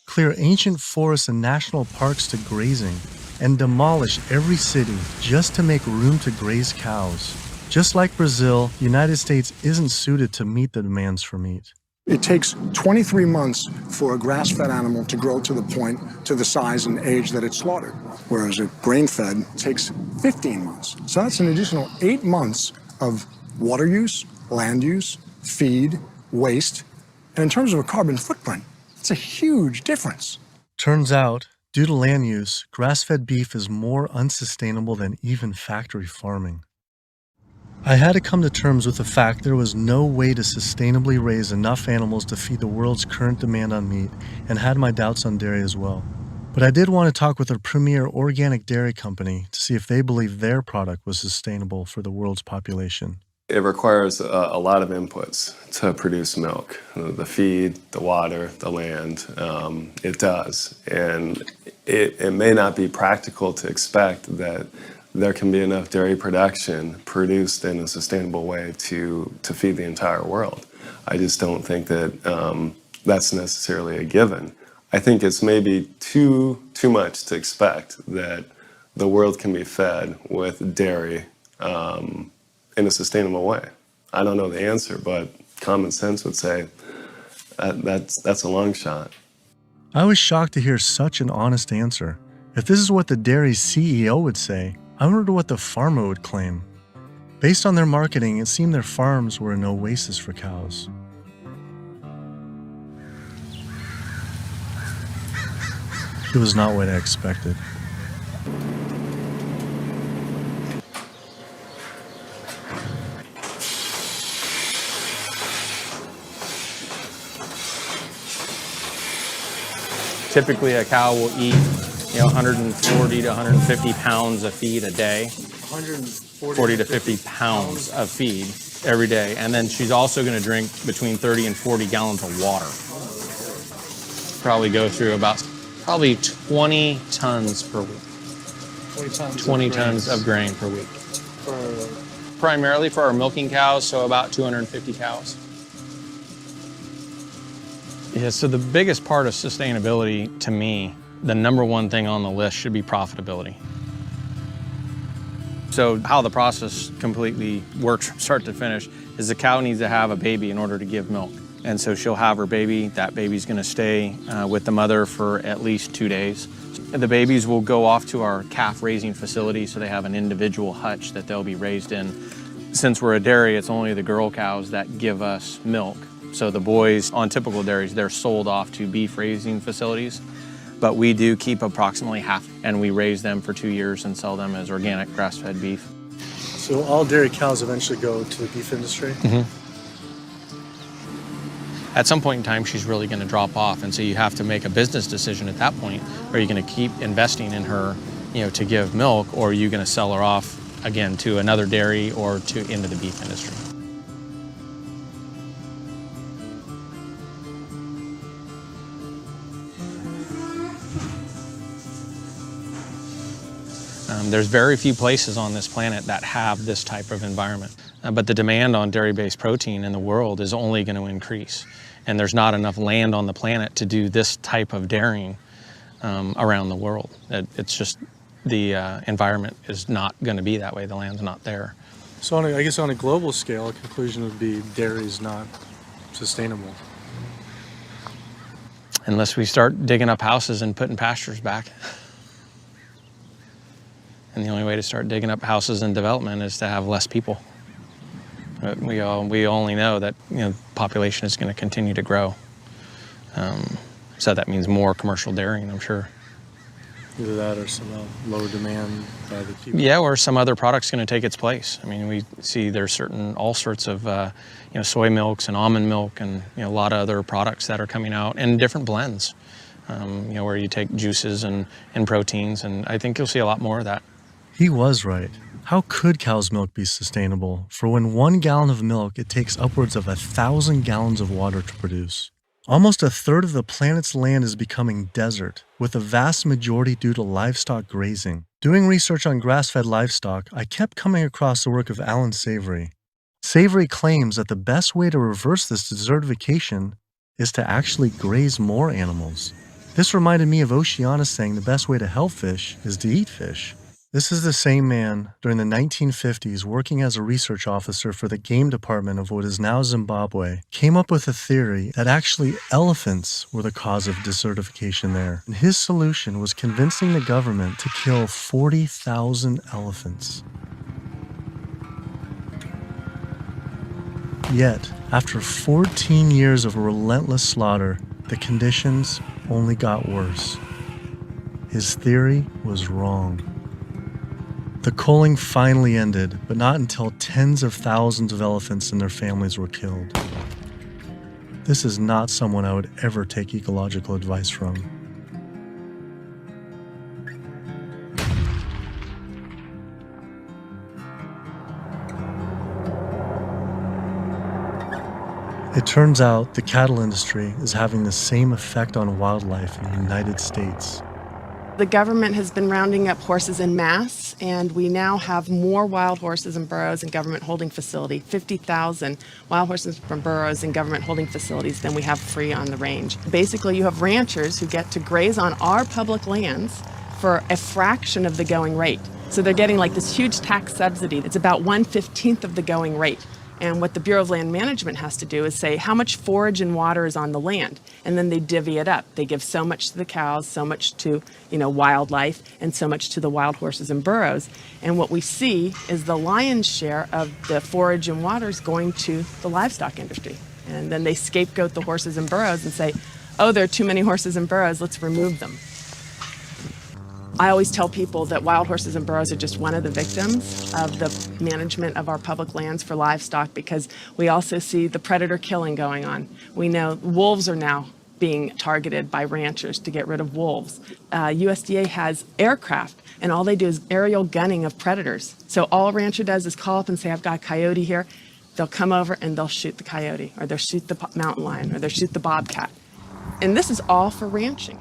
clear ancient forests and national parks to grazing, and demolish every city just to make room to graze cows. Just like Brazil, the United States isn't suited to meet the demands for meat. It takes 23 months for a grass-fed animal to grow to the point, to the size and age that it's slaughtered, whereas a grain-fed takes 15 months. So that's an additional 8 months of water use, land use, feed, waste, and in terms of a carbon footprint, it's a huge difference. Turns out, due to land use, grass-fed beef is more unsustainable than even factory farming. I had to come to terms with the fact there was no way to sustainably raise enough animals to feed the world's current demand on meat, and had my doubts on dairy as well. But I did want to talk with a premier organic dairy company to see if they believe their product was sustainable for the world's population. It requires a lot of inputs to produce milk. The feed, the water, the land, it does. And it may not be practical to expect that there can be enough dairy production produced in a sustainable way to feed the entire world. I just don't think that that's necessarily a given. I think it's maybe too much to expect that the world can be fed with dairy in a sustainable way. I don't know the answer, but common sense would say that's a long shot. I was shocked to hear such an honest answer. If this is what the dairy's CEO would say, I wonder what the farmer would claim. Based on their marketing, it seemed their farms were an oasis for cows. It was not what I expected. Typically, a cow will eat 140 to 150 pounds of feed a day. 40 to 50 pounds of feed every day. And then she's also going to drink between 30 and 40 gallons of water. Probably go through about 20 tons per week. 20 tons of grain per week. Primarily for our milking cows, so about 250 cows. Yeah, so the biggest part of sustainability to me, the number one thing on the list should be profitability. So how the process completely works from start to finish is the cow needs to have a baby in order to give milk. And so she'll have her baby. That baby's going to stay with the mother for at least 2 days. The babies will go off to our calf raising facility, so they have an individual hutch that they'll be raised in. Since we're a dairy, it's only the girl cows that give us milk. So the boys on typical dairies, they're sold off to beef raising facilities. But we do keep approximately half, and we raise them for 2 years and sell them as organic grass-fed beef. So all dairy cows eventually go to the beef industry? Mm-hmm. At some point in time, she's really going to drop off, and so you have to make a business decision at that point. Are you going to keep investing in her, to give milk, or are you going to sell her off again to another dairy or into the beef industry? There's very few places on this planet that have this type of environment. But the demand on dairy-based protein in the world is only going to increase. And there's not enough land on the planet to do this type of dairying around the world. It's just the environment is not going to be that way. The land's not there. So I guess on a global scale, a conclusion would be dairy is not sustainable. unless we start digging up houses and putting pastures back. And the only way to start digging up houses and development is to have less people. But we only know that population is going to continue to grow. So that means more commercial dairying, I'm sure. Either that or some low demand by the people. Yeah, or some other product's going to take its place. I mean, we see there's all sorts of soy milks and almond milk and a lot of other products that are coming out in different blends. Where you take juices and proteins, and I think you'll see a lot more of that. He was right. How could cow's milk be sustainable? For when 1 gallon of milk, it takes upwards of 1,000 gallons of water to produce. Almost a third of the planet's land is becoming desert, with a vast majority due to livestock grazing. Doing research on grass-fed livestock, I kept coming across the work of Alan Savory. Savory claims that the best way to reverse this desertification is to actually graze more animals. This reminded me of Oceana saying the best way to help fish is to eat fish. This is the same man, during the 1950s, working as a research officer for the game department of what is now Zimbabwe, came up with a theory that actually elephants were the cause of desertification there. And his solution was convincing the government to kill 40,000 elephants. Yet, after 14 years of relentless slaughter, the conditions only got worse. His theory was wrong. The culling finally ended, but not until tens of thousands of elephants and their families were killed. This is not someone I would ever take ecological advice from. It turns out the cattle industry is having the same effect on wildlife in the United States. The government has been rounding up horses en masse, and we now have more wild horses and burros in government holding facility, 50,000 wild horses and burros in government holding facilities than we have free on the range. Basically, you have ranchers who get to graze on our public lands for a fraction of the going rate. So they're getting like this huge tax subsidy. It's about 1/15 of the going rate. And what the Bureau of Land Management has to do is say how much forage and water is on the land, and then they divvy it up. They give so much to the cows, so much to wildlife, and so much to the wild horses and burros. And what we see is the lion's share of the forage and water is going to the livestock industry. And then they scapegoat the horses and burros and say, oh, there are too many horses and burros, let's remove them. I always tell people that wild horses and burros are just one of the victims of the management of our public lands for livestock, because we also see the predator killing going on. We know wolves are now being targeted by ranchers to get rid of wolves. USDA has aircraft, and all they do is aerial gunning of predators. So all a rancher does is call up and say, I've got a coyote here. They'll come over and they'll shoot the coyote, or they'll shoot the mountain lion, or they'll shoot the bobcat. And this is all for ranching.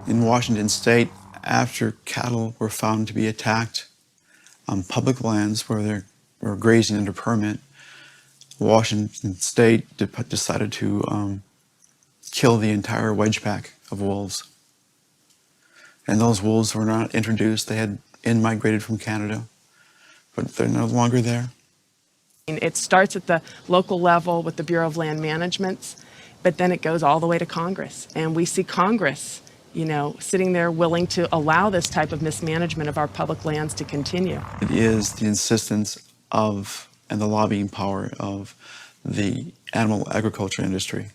In Washington State, after cattle were found to be attacked on public lands where they were grazing under permit, Washington State decided to kill the entire wedge pack of wolves. And those wolves were not introduced. They had in-migrated from Canada, but they're no longer there. It starts at the local level with the Bureau of Land Management, but then it goes all the way to Congress. And we see Congress sitting there willing to allow this type of mismanagement of our public lands to continue. It is the insistence of and the lobbying power of the animal agriculture industry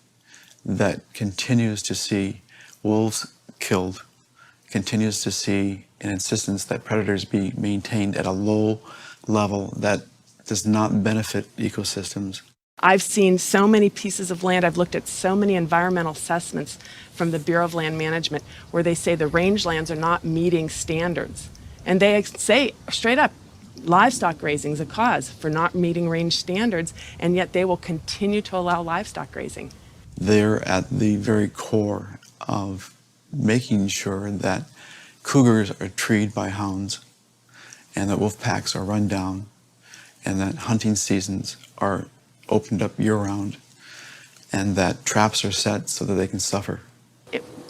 that continues to see wolves killed, continues to see an insistence that predators be maintained at a low level that does not benefit ecosystems. I've seen so many pieces of land, I've looked at so many environmental assessments from the Bureau of Land Management where they say the rangelands are not meeting standards. And they say straight up, livestock grazing is a cause for not meeting range standards, and yet they will continue to allow livestock grazing. They're at the very core of making sure that cougars are treed by hounds, and that wolf packs are run down, and that hunting seasons are opened up year-round, and that traps are set so that they can suffer.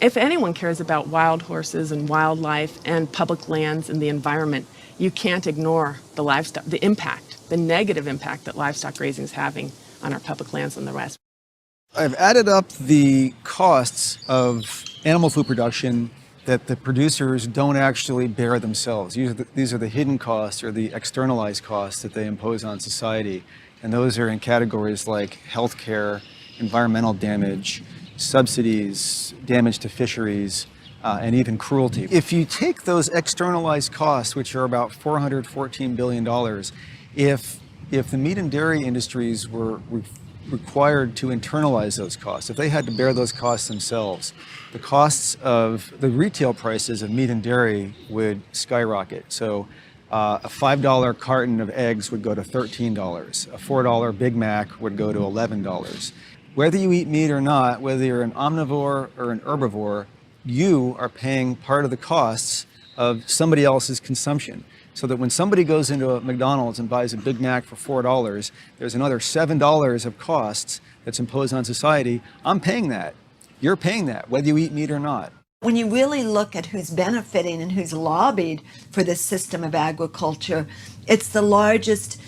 If anyone cares about wild horses and wildlife and public lands and the environment, you can't ignore the livestock, the impact, the negative impact that livestock grazing is having on our public lands and the rest. I've added up the costs of animal food production that the producers don't actually bear themselves. These are the hidden costs or the externalized costs that they impose on society. And those are in categories like healthcare, environmental damage, subsidies, damage to fisheries, and even cruelty. If you take those externalized costs, which are about $414 billion, if the meat and dairy industries were required to internalize those costs, if they had to bear those costs themselves, the costs of the retail prices of meat and dairy would skyrocket. So a $5 carton of eggs would go to $13. A $4 Big Mac would go to $11. Whether you eat meat or not, whether you're an omnivore or an herbivore, you are paying part of the costs of somebody else's consumption. So that when somebody goes into a McDonald's and buys a Big Mac for $4, there's another $7 of costs that's imposed on society. I'm paying that. You're paying that, whether you eat meat or not. When you really look at who's benefiting and who's lobbied for this system of agriculture, it's the largest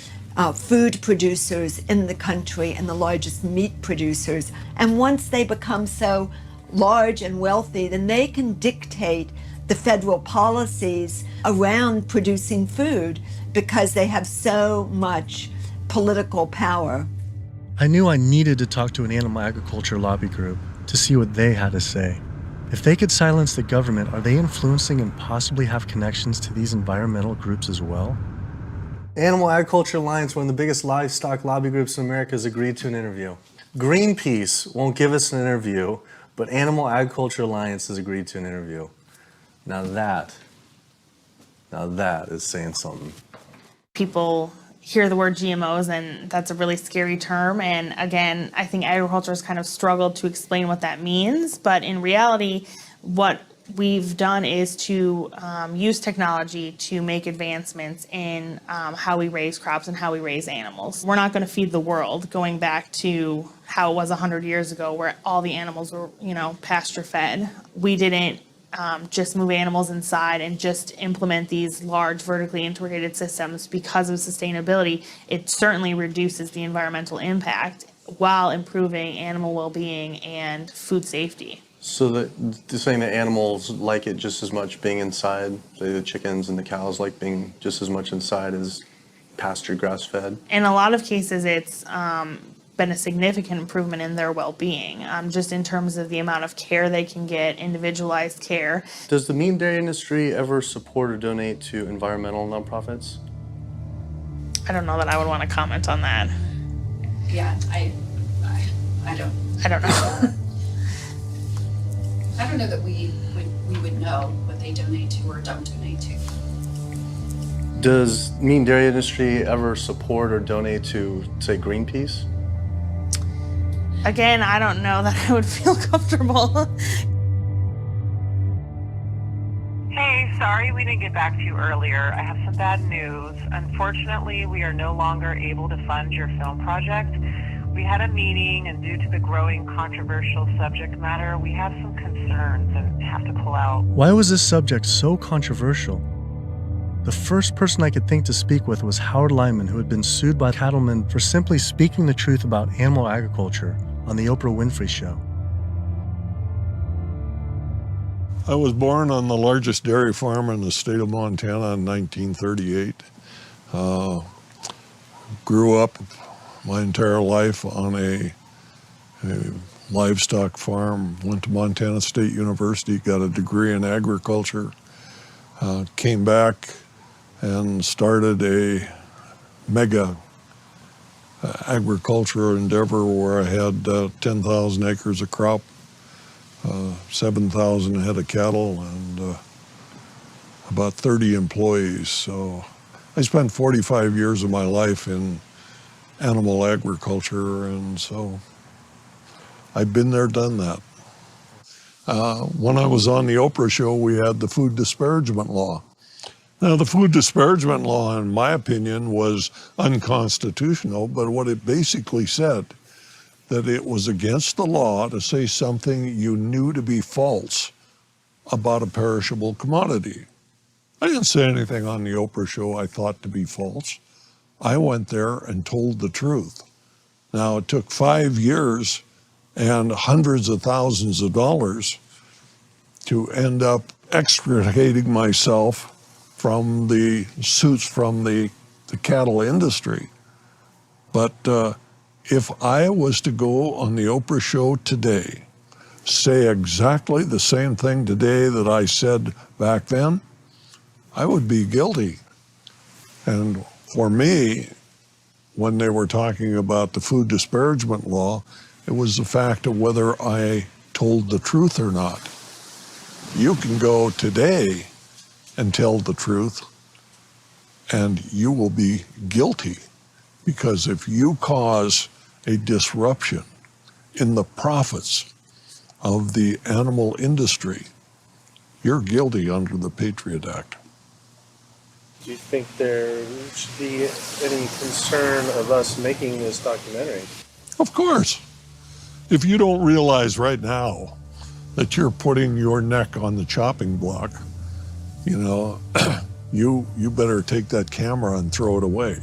food producers in the country and the largest meat producers. And once they become so large and wealthy, then they can dictate the federal policies around producing food because they have so much political power. I knew I needed to talk to an animal agriculture lobby group to see what they had to say. If they could silence the government, are they influencing and possibly have connections to these environmental groups as well? Animal Agriculture Alliance, one of the biggest livestock lobby groups in America, has agreed to an interview. Greenpeace won't give us an interview, but Animal Agriculture Alliance has agreed to an interview. Now that is saying something. People hear the word GMOs and that's a really scary term. And again, I think agriculture has kind of struggled to explain what that means. But in reality, what we've done is to use technology to make advancements in how we raise crops and how we raise animals. We're not going to feed the world, going back to how it was 100 years ago where all the animals were, pasture fed. We didn't just move animals inside and just implement these large vertically integrated systems because of sustainability. It certainly reduces the environmental impact while improving animal well-being and food safety. So they're saying that animals like it just as much being inside, say the chickens and the cows like being just as much inside as pasture grass-fed? In a lot of cases, it's been a significant improvement in their well-being, just in terms of the amount of care they can get, individualized care. Does the meat and dairy industry ever support or donate to environmental nonprofits? I don't know that I would want to comment on that. Yeah, I don't. I don't know. I don't know that we would know what they donate to or don't donate to. Does meat and dairy industry ever support or donate to, say, Greenpeace? Again, I don't know that I would feel comfortable. Hey, sorry we didn't get back to you earlier. I have some bad news. Unfortunately, we are no longer able to fund your film project. We had a meeting, and due to the growing controversial subject matter, we have some concerns and have to pull out. Why was this subject so controversial? The first person I could think to speak with was Howard Lyman, who had been sued by cattlemen for simply speaking the truth about animal agriculture on the Oprah Winfrey Show. I was born on the largest dairy farm in the state of Montana in 1938. Grew up my entire life on a livestock farm, went to Montana State University, got a degree in agriculture, came back and started a mega agriculture endeavor where I had 10,000 acres of crop, 7,000 head of cattle, and about 30 employees. So I spent 45 years of my life in animal agriculture, and so I've been there, done that. When I was on the Oprah show, we had the food disparagement law. Now, the food disparagement law, in my opinion, was unconstitutional, but what it basically said, that it was against the law to say something you knew to be false about a perishable commodity. I didn't say anything on the Oprah show I thought to be false. I went there and told the truth. Now, it took 5 years and hundreds of thousands of dollars to end up extricating myself from the suits from the cattle industry. But if I was to go on the Oprah show today, say exactly the same thing today that I said back then, I would be guilty. And for me, when they were talking about the food disparagement law, it was the fact of whether I told the truth or not. You can go today and tell the truth, and you will be guilty, because if you cause a disruption in the profits of the animal industry, you're guilty under the Patriot Act. Do you think there should be any concern of us making this documentary? Of course. If you don't realize right now that you're putting your neck on the chopping block, you know, you better take that camera and throw it away.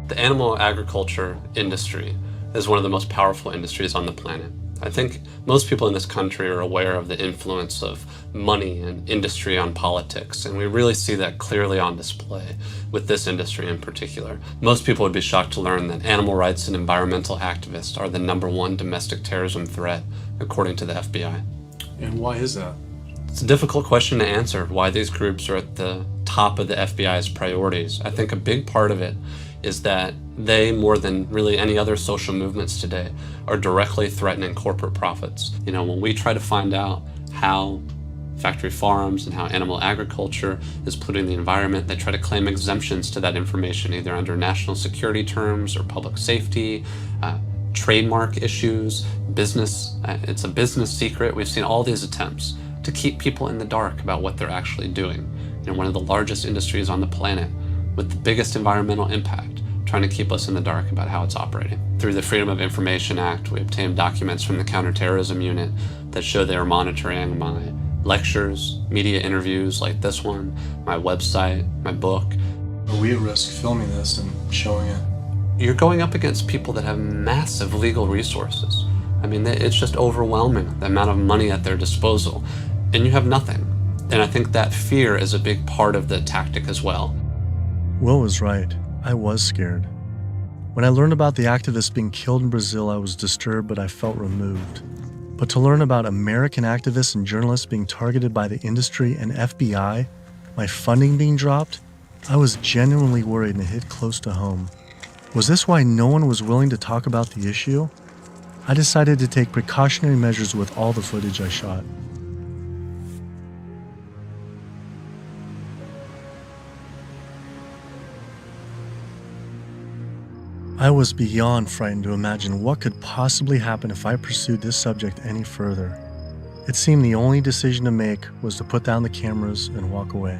The animal agriculture industry is one of the most powerful industries on the planet. I think most people in this country are aware of the influence of money and industry on politics, and we really see that clearly on display with this industry in particular. Most people would be shocked to learn that animal rights and environmental activists are the #1 domestic terrorism threat, according to the FBI. And why is that? It's a difficult question to answer, why these groups are at the top of the FBI's priorities. I think a big part of it is that they, more than really any other social movements today, are directly threatening corporate profits. You know, when we try to find out how factory farms and how animal agriculture is polluting the environment, they try to claim exemptions to that information, either under national security terms or public safety, trademark issues, business. It's a business secret. We've seen all these attempts to keep people in the dark about what they're actually doing. You know, one of the largest industries on the planet with the biggest environmental impact, trying to keep us in the dark about how it's operating. Through the Freedom of Information Act, we obtained documents from the Counterterrorism Unit that show they are monitoring my lectures, media interviews like this one, my website, my book. Are we at risk filming this and showing it? You're going up against people that have massive legal resources. I mean, it's just overwhelming, the amount of money at their disposal, and you have nothing. And I think that fear is a big part of the tactic as well. Will was right. I was scared. When I learned about the activists being killed in Brazil, I was disturbed, but I felt removed. But to learn about American activists and journalists being targeted by the industry and FBI, my funding being dropped, I was genuinely worried and it hit close to home. Was this why no one was willing to talk about the issue? I decided to take precautionary measures with all the footage I shot. I was beyond frightened to imagine what could possibly happen if I pursued this subject any further. It seemed the only decision to make was to put down the cameras and walk away.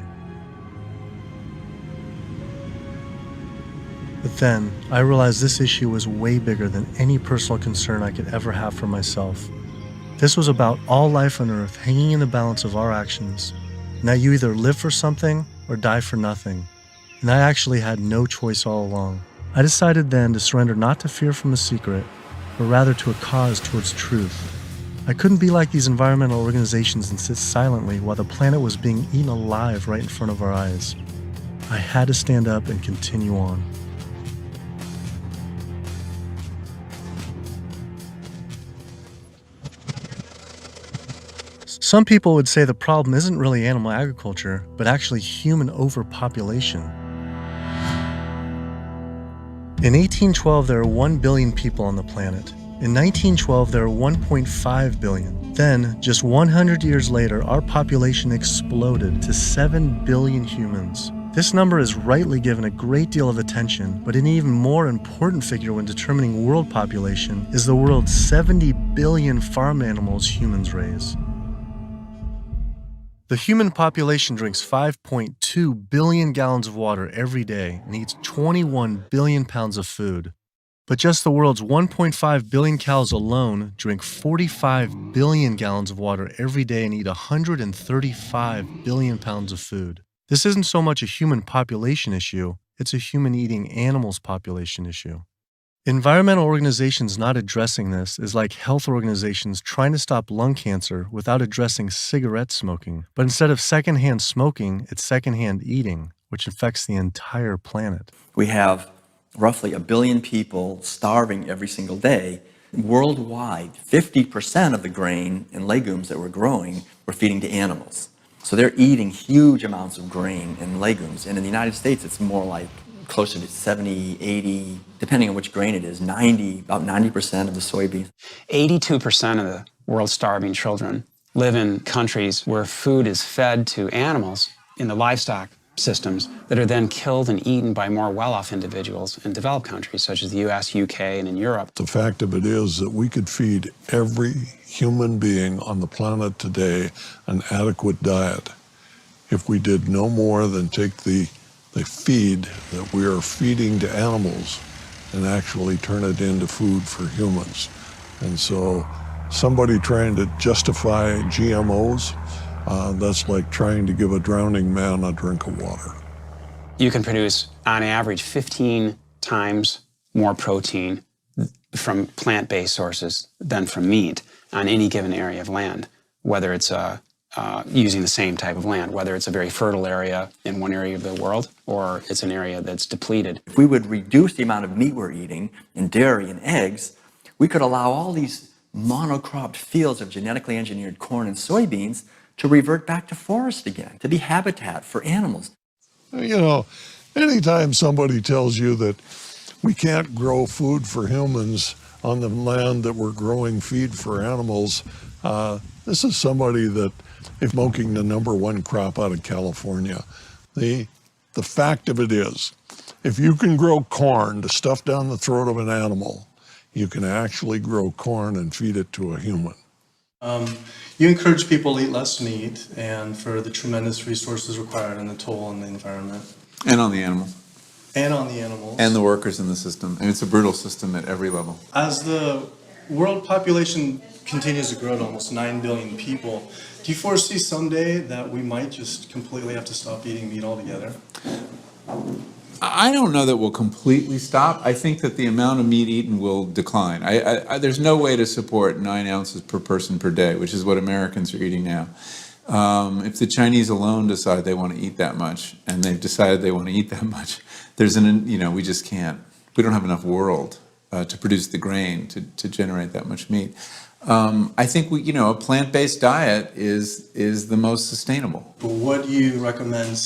But then, I realized this issue was way bigger than any personal concern I could ever have for myself. This was about all life on Earth hanging in the balance of our actions, and that you either live for something or die for nothing. And I actually had no choice all along. I decided then to surrender not to fear from a secret, but rather to a cause towards truth. I couldn't be like these environmental organizations and sit silently while the planet was being eaten alive right in front of our eyes. I had to stand up and continue on. Some people would say the problem isn't really animal agriculture, but actually human overpopulation. In 1812, there were 1 billion people on the planet. In 1912, there were 1.5 billion. Then, just 100 years later, our population exploded to 7 billion humans. This number is rightly given a great deal of attention, but an even more important figure when determining world population is the world's 70 billion farm animals humans raise. The human population drinks 5.2 billion gallons of water every day and eats 21 billion pounds of food. But just the world's 1.5 billion cows alone drink 45 billion gallons of water every day and eat 135 billion pounds of food. This isn't so much a human population issue, it's a human eating animals population issue. Environmental organizations not addressing this is like health organizations trying to stop lung cancer without addressing cigarette smoking. But instead of secondhand smoking, it's secondhand eating, which affects the entire planet. We have roughly 1 billion people starving every single day. Worldwide, 50% of the grain and legumes that we're growing, we're feeding to animals. So they're eating huge amounts of grain and legumes. And in the United States, it's more like closer to 70, 80, depending on which grain it is, about 90% of the soybeans. 82% of the world's starving children live in countries where food is fed to animals in the livestock systems that are then killed and eaten by more well-off individuals in developed countries such as the US, UK, and in Europe. The fact of it is that we could feed every human being on the planet today an adequate diet if we did no more than take the feed that we are feeding to animals and actually turn it into food for humans. And so somebody trying to justify GMOs, that's like trying to give a drowning man a drink of water. You can produce, on average, 15 times more protein from plant-based sources than from meat on any given area of land, whether it's using the same type of land, whether it's a very fertile area in one area of the world or it's an area that's depleted. If we would reduce the amount of meat we're eating and dairy and eggs, we could allow all these monocropped fields of genetically engineered corn and soybeans to revert back to forest again, to be habitat for animals. You know, anytime somebody tells you that we can't grow food for humans on the land that we're growing feed for animals, this is somebody that is smoking the #1 crop out of California. The fact of it is, if you can grow corn to stuff down the throat of an animal, you can actually grow corn and feed it to a human. You encourage people to eat less meat and for the tremendous resources required and the toll on the environment. And on the animals. And on the animals. And the workers in the system. And it's a brutal system at every level. As the world population continues to grow to almost 9 billion people, do you foresee someday that we might just completely have to stop eating meat altogether? I don't know that we'll completely stop. I think that the amount of meat eaten will decline. There's no way to support 9 ounces per person per day, which is what Americans are eating now. If the Chinese alone decide they want to eat that much, and they've decided they want to eat that much, we just can't. We don't have enough world to produce the grain to generate that much meat. I think a plant-based diet is the most sustainable. But what do you recommend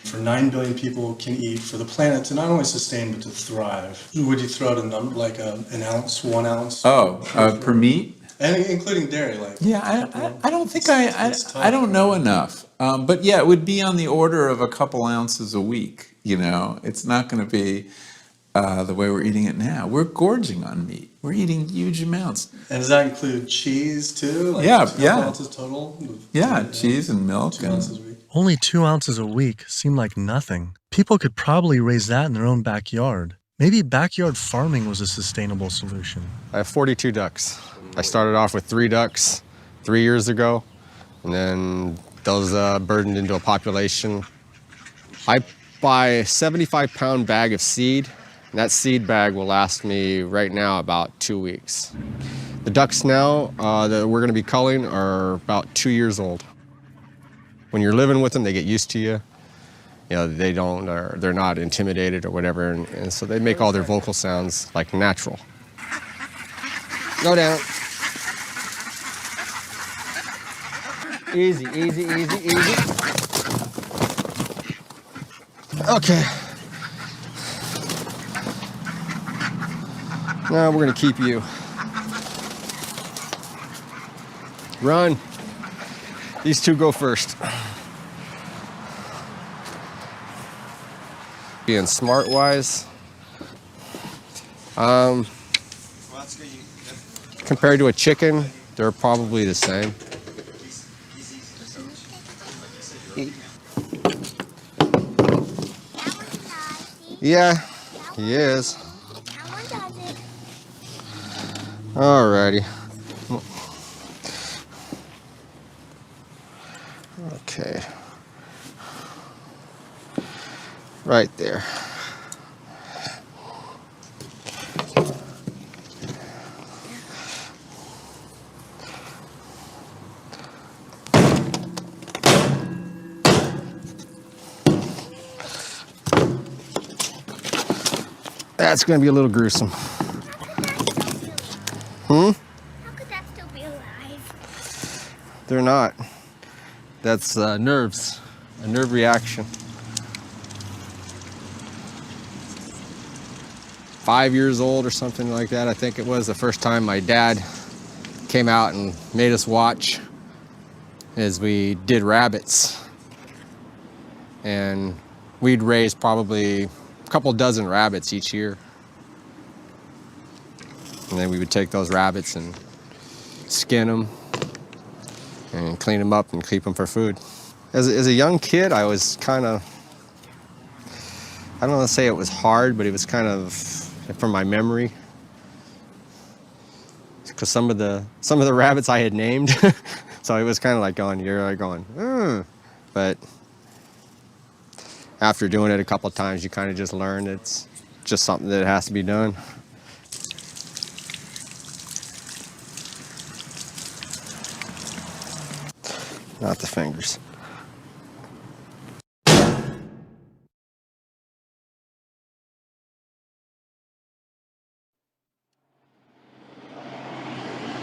for 9 billion people can eat for the planet to not only sustain but to thrive? Would you throw out a number like an ounce, 1 ounce? Per meat? And including dairy, I don't think I don't know enough. But yeah, it would be on the order of a couple ounces a week. It's not going to be the way we're eating it now. We're gorging on meat. We're eating huge amounts. And does that include cheese too? Yeah. 2 ounces total? Yeah, cheese and milk. 2 ounces a week. Only 2 ounces a week seem like nothing. People could probably raise that in their own backyard. Maybe backyard farming was a sustainable solution. I have 42 ducks. I started off with 3 ducks 3 years ago, and then those burdened into a population. I buy a 75-pound bag of seed, and that seed bag will last me right now about 2 weeks. The ducks now that we're going to be culling are about 2 years old. When you're living with them, they get used to you. They're not intimidated or whatever, and so they make all their vocal sounds like natural. Go down. Easy, easy, easy, easy. Okay. Now we're gonna keep you. Run. These 2 go first. Being smart-wise, compared to a chicken, they're probably the same. Yeah, he is. Alrighty. Okay. Right there. That's going to be a little gruesome. How could that still be alive? They're not. That's nerves, a nerve reaction. 5 years old or something like that, I think it was the first time my dad came out and made us watch as we did rabbits. And we'd raise probably a couple dozen rabbits each year. And then we would take those rabbits and skin them and clean them up and keep them for food. As a young kid, I was kind of, I don't want to say it was hard, but it was kind of, from my memory, because some of the rabbits I had named, so it was kind of like going, you're like going, but after doing it a couple of times, you kind of just learn it's just something that has to be done. Not the fingers.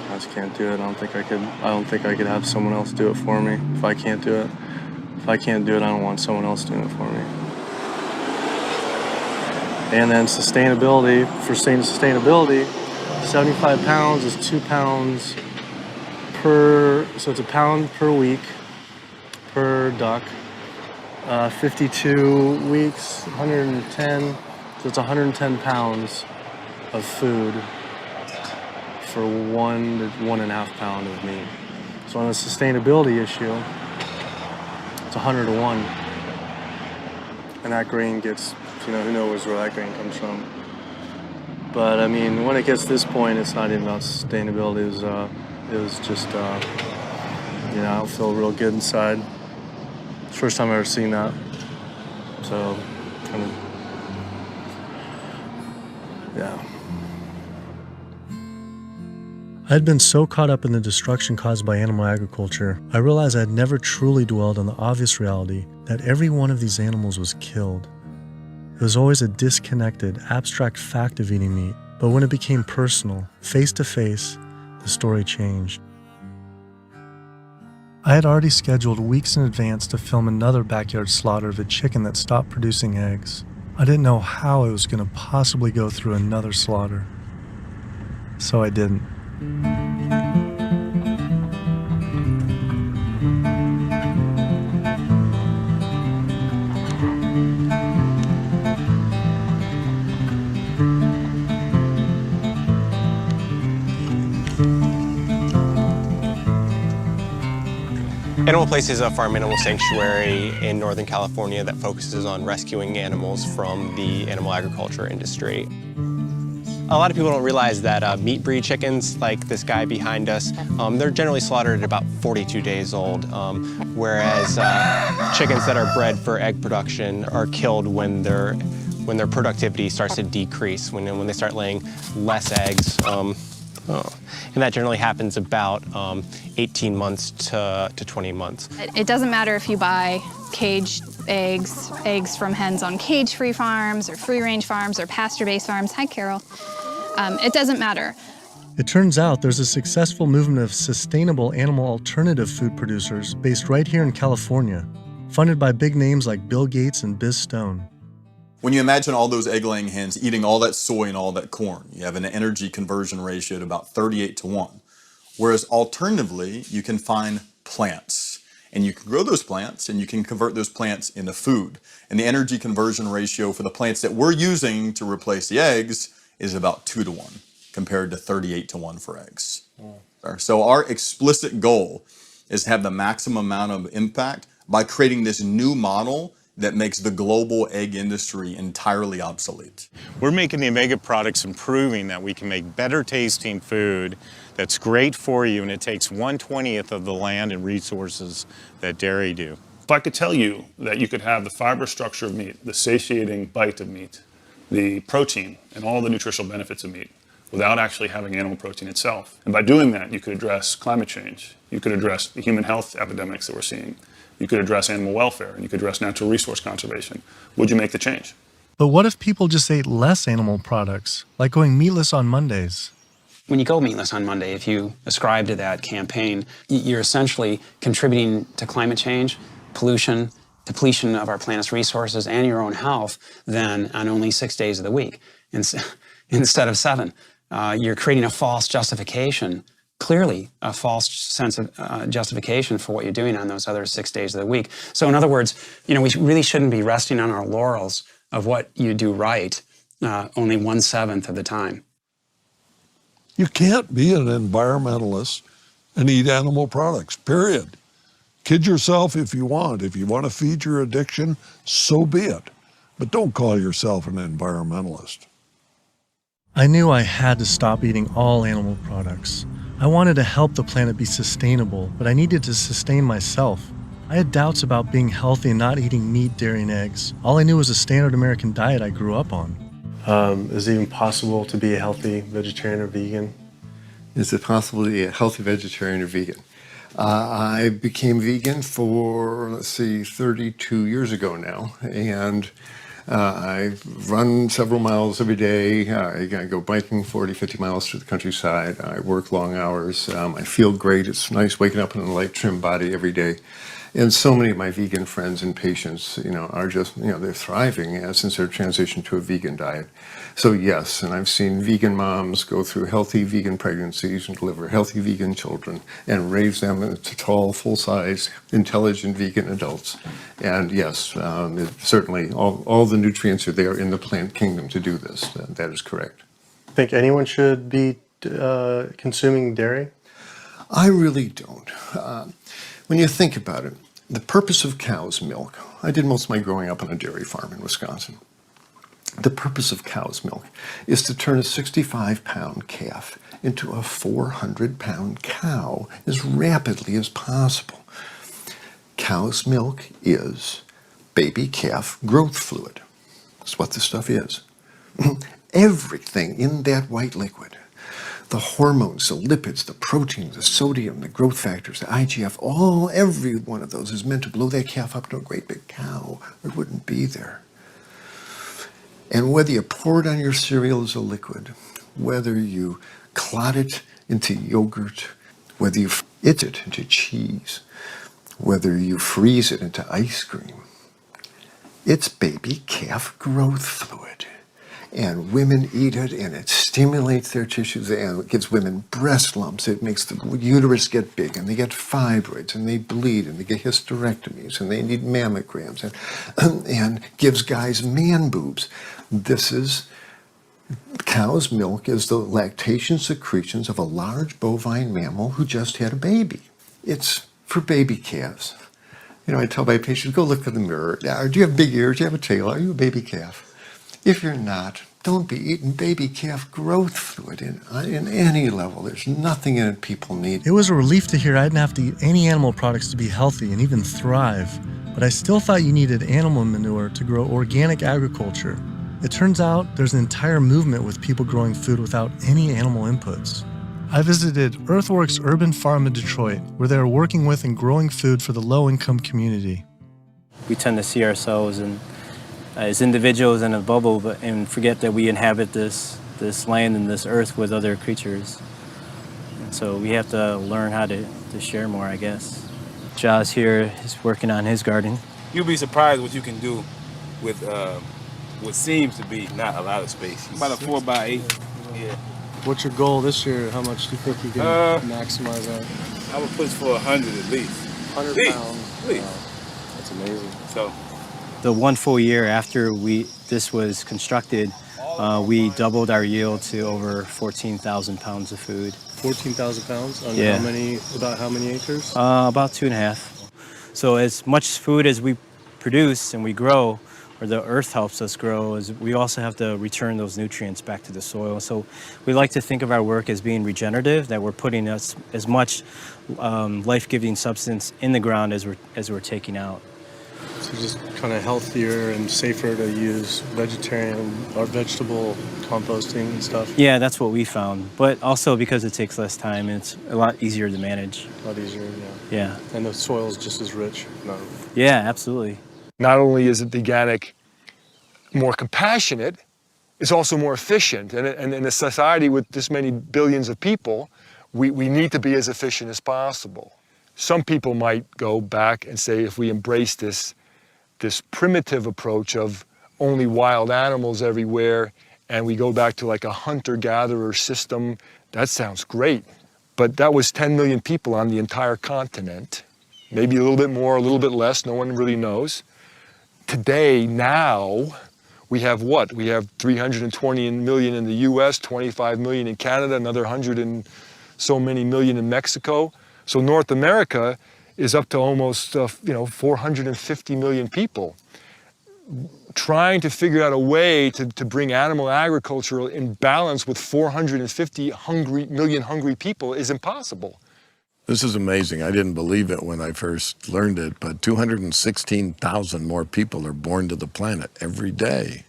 I just can't do it. I don't think I could have someone else do it for me. If I can't do it, I don't want someone else doing it for me. And then sustainability, for sustainability, 75 pounds is 2 pounds per, so it's a pound per week per duck. 52 weeks, 110, so it's 110 pounds of food for 1 to 1.5 pound of meat. So on a sustainability issue, it's 100 to 1. And that grain gets, who knows where that grain comes from. But I mean, when it gets to this point, it's not even about sustainability. It was just, I don't feel real good inside. It's the first time I've ever seen that. So, kind of, yeah. I had been so caught up in the destruction caused by animal agriculture, I realized I had never truly dwelled on the obvious reality that every one of these animals was killed. It was always a disconnected, abstract fact of eating meat, but when it became personal, face to face, the story changed. I had already scheduled weeks in advance to film another backyard slaughter of a chicken that stopped producing eggs. I didn't know how I was going to possibly go through another slaughter. So I didn't. Animal Place is a farm animal sanctuary in Northern California that focuses on rescuing animals from the animal agriculture industry. A lot of people don't realize that meat breed chickens, like this guy behind us, they're generally slaughtered at about 42 days old, whereas chickens that are bred for egg production are killed when their productivity starts to decrease, when they start laying less eggs. And that generally happens about 18 months to 20 months. It doesn't matter if you buy caged eggs from hens on cage-free farms or free-range farms or pasture-based farms. Hi, Carol. It doesn't matter. It turns out there's a successful movement of sustainable animal alternative food producers based right here in California, funded by big names like Bill Gates and Biz Stone. When you imagine all those egg-laying hens eating all that soy and all that corn, you have an energy conversion ratio at about 38 to 1. Whereas alternatively, you can find plants. And you can grow those plants and you can convert those plants into food. And the energy conversion ratio for the plants that we're using to replace the eggs is about 2 to 1 compared to 38 to 1 for eggs. So our explicit goal is to have the maximum amount of impact by creating this new model that makes the global egg industry entirely obsolete. We're making the Omega products and proving that we can make better tasting food that's great for you, and it takes 1/20th of the land and resources that dairy do. If I could tell you that you could have the fiber structure of meat, the satiating bite of meat, the protein, and all the nutritional benefits of meat without actually having animal protein itself. And by doing that, you could address climate change. You could address the human health epidemics that we're seeing. You could address animal welfare, and you could address natural resource conservation. Would you make the change? But what if people just ate less animal products, like going meatless on Mondays? When you go meatless on Monday, if you ascribe to that campaign, you're essentially contributing to climate change, pollution, depletion of our planet's resources, and your own health, then on only 6 days of the week instead of 7. You're creating a false justification, clearly a false sense of justification for what you're doing on those other 6 days of the week. So in other words, we really shouldn't be resting on our laurels of what you do right only 1/7 of the time. You can't be an environmentalist and eat animal products, period. Kid yourself if you want. If you want to feed your addiction, so be it. But don't call yourself an environmentalist. I knew I had to stop eating all animal products. I wanted to help the planet be sustainable, but I needed to sustain myself. I had doubts about being healthy and not eating meat, dairy, and eggs. All I knew was a standard American diet I grew up on. Is it even possible to be a healthy vegetarian or vegan? Is it possible to be a healthy vegetarian or vegan? I became vegan for, 32 years ago now, and I run several miles every day. I go biking 40, 50 miles through the countryside. I work long hours. I feel great. It's nice waking up in a light, trim body every day. And so many of my vegan friends and patients, are just, they're thriving since their transition to a vegan diet. So yes, and I've seen vegan moms go through healthy vegan pregnancies and deliver healthy vegan children and raise them into tall, full-size, intelligent vegan adults. And yes, certainly all the nutrients are there in the plant kingdom to do this. That is correct. Think anyone should be consuming dairy? I really don't. When you think about it, the purpose of cow's milk, I did most of my growing up on a dairy farm in Wisconsin. The purpose of cow's milk is to turn a 65-pound calf into a 400-pound cow as rapidly as possible. Cow's milk is baby calf growth fluid. That's what this stuff is. Everything in that white liquid, the hormones, the lipids, the proteins, the sodium, the growth factors, the IGF, every one of those is meant to blow that calf up to a great big cow, or it wouldn't be there. And whether you pour it on your cereal as a liquid, whether you clot it into yogurt, whether you it into cheese, whether you freeze it into ice cream, it's baby calf growth fluid. And women eat it, and it stimulates their tissues, and it gives women breast lumps. It makes the uterus get big, and they get fibroids, and they bleed, and they get hysterectomies, and they need mammograms, and gives guys man boobs. Cow's milk is the lactation secretions of a large bovine mammal who just had a baby. It's for baby calves. I tell my patients, go look in the mirror. Do you have big ears? Do you have a tail? Are you a baby calf? If you're not, don't be eating baby calf growth fluid in any level. There's nothing in it people need. It was a relief to hear I didn't have to eat any animal products to be healthy and even thrive. But I still thought you needed animal manure to grow organic agriculture. It turns out there's an entire movement with people growing food without any animal inputs. I visited Earthworks Urban Farm in Detroit, where they are working with and growing food for the low-income community. We tend to see ourselves as individuals in a bubble, and forget that we inhabit this land and this earth with other creatures. And so we have to learn how to share more, I guess. Jaws here is working on his garden. You'll be surprised what you can do with what seems to be not a lot of space. About a 4x8. Yeah. What's your goal this year? How much do you think you can maximize that? I would push for 100 at least. 100 pounds? At least. Wow. That's amazing. So. The 1 full year after this was constructed, we doubled our yield to over 14,000 pounds of food. 14,000 pounds? On Yeah. About how many acres? About 2.5. So as much food as we produce and we grow, or the earth helps us grow, is we also have to return those nutrients back to the soil. So we like to think of our work as being regenerative, that we're putting as much life-giving substance in the ground as we're taking out. So just kind of healthier and safer to use vegetarian or vegetable composting and stuff? Yeah, that's what we found. But also because it takes less time, it's a lot easier to manage. A lot easier, yeah. Yeah. And the soil is just as rich? No. Yeah, absolutely. Not only is it the organic more compassionate, it's also more efficient. And in a society with this many billions of people, we need to be as efficient as possible. Some people might go back and say, if we embrace this primitive approach of only wild animals everywhere, and we go back to like a hunter-gatherer system, that sounds great. But that was 10 million people on the entire continent. Maybe a little bit more, a little bit less, no one really knows. Today, now, we have what? We have 320 million in the US, 25 million in Canada, another 100 and so many million in Mexico. So North America is up to almost 450 million people. Trying to figure out a way to bring animal agriculture in balance with 450 million hungry people is impossible. This is amazing. I didn't believe it when I first learned it, but 216,000 more people are born to the planet every day.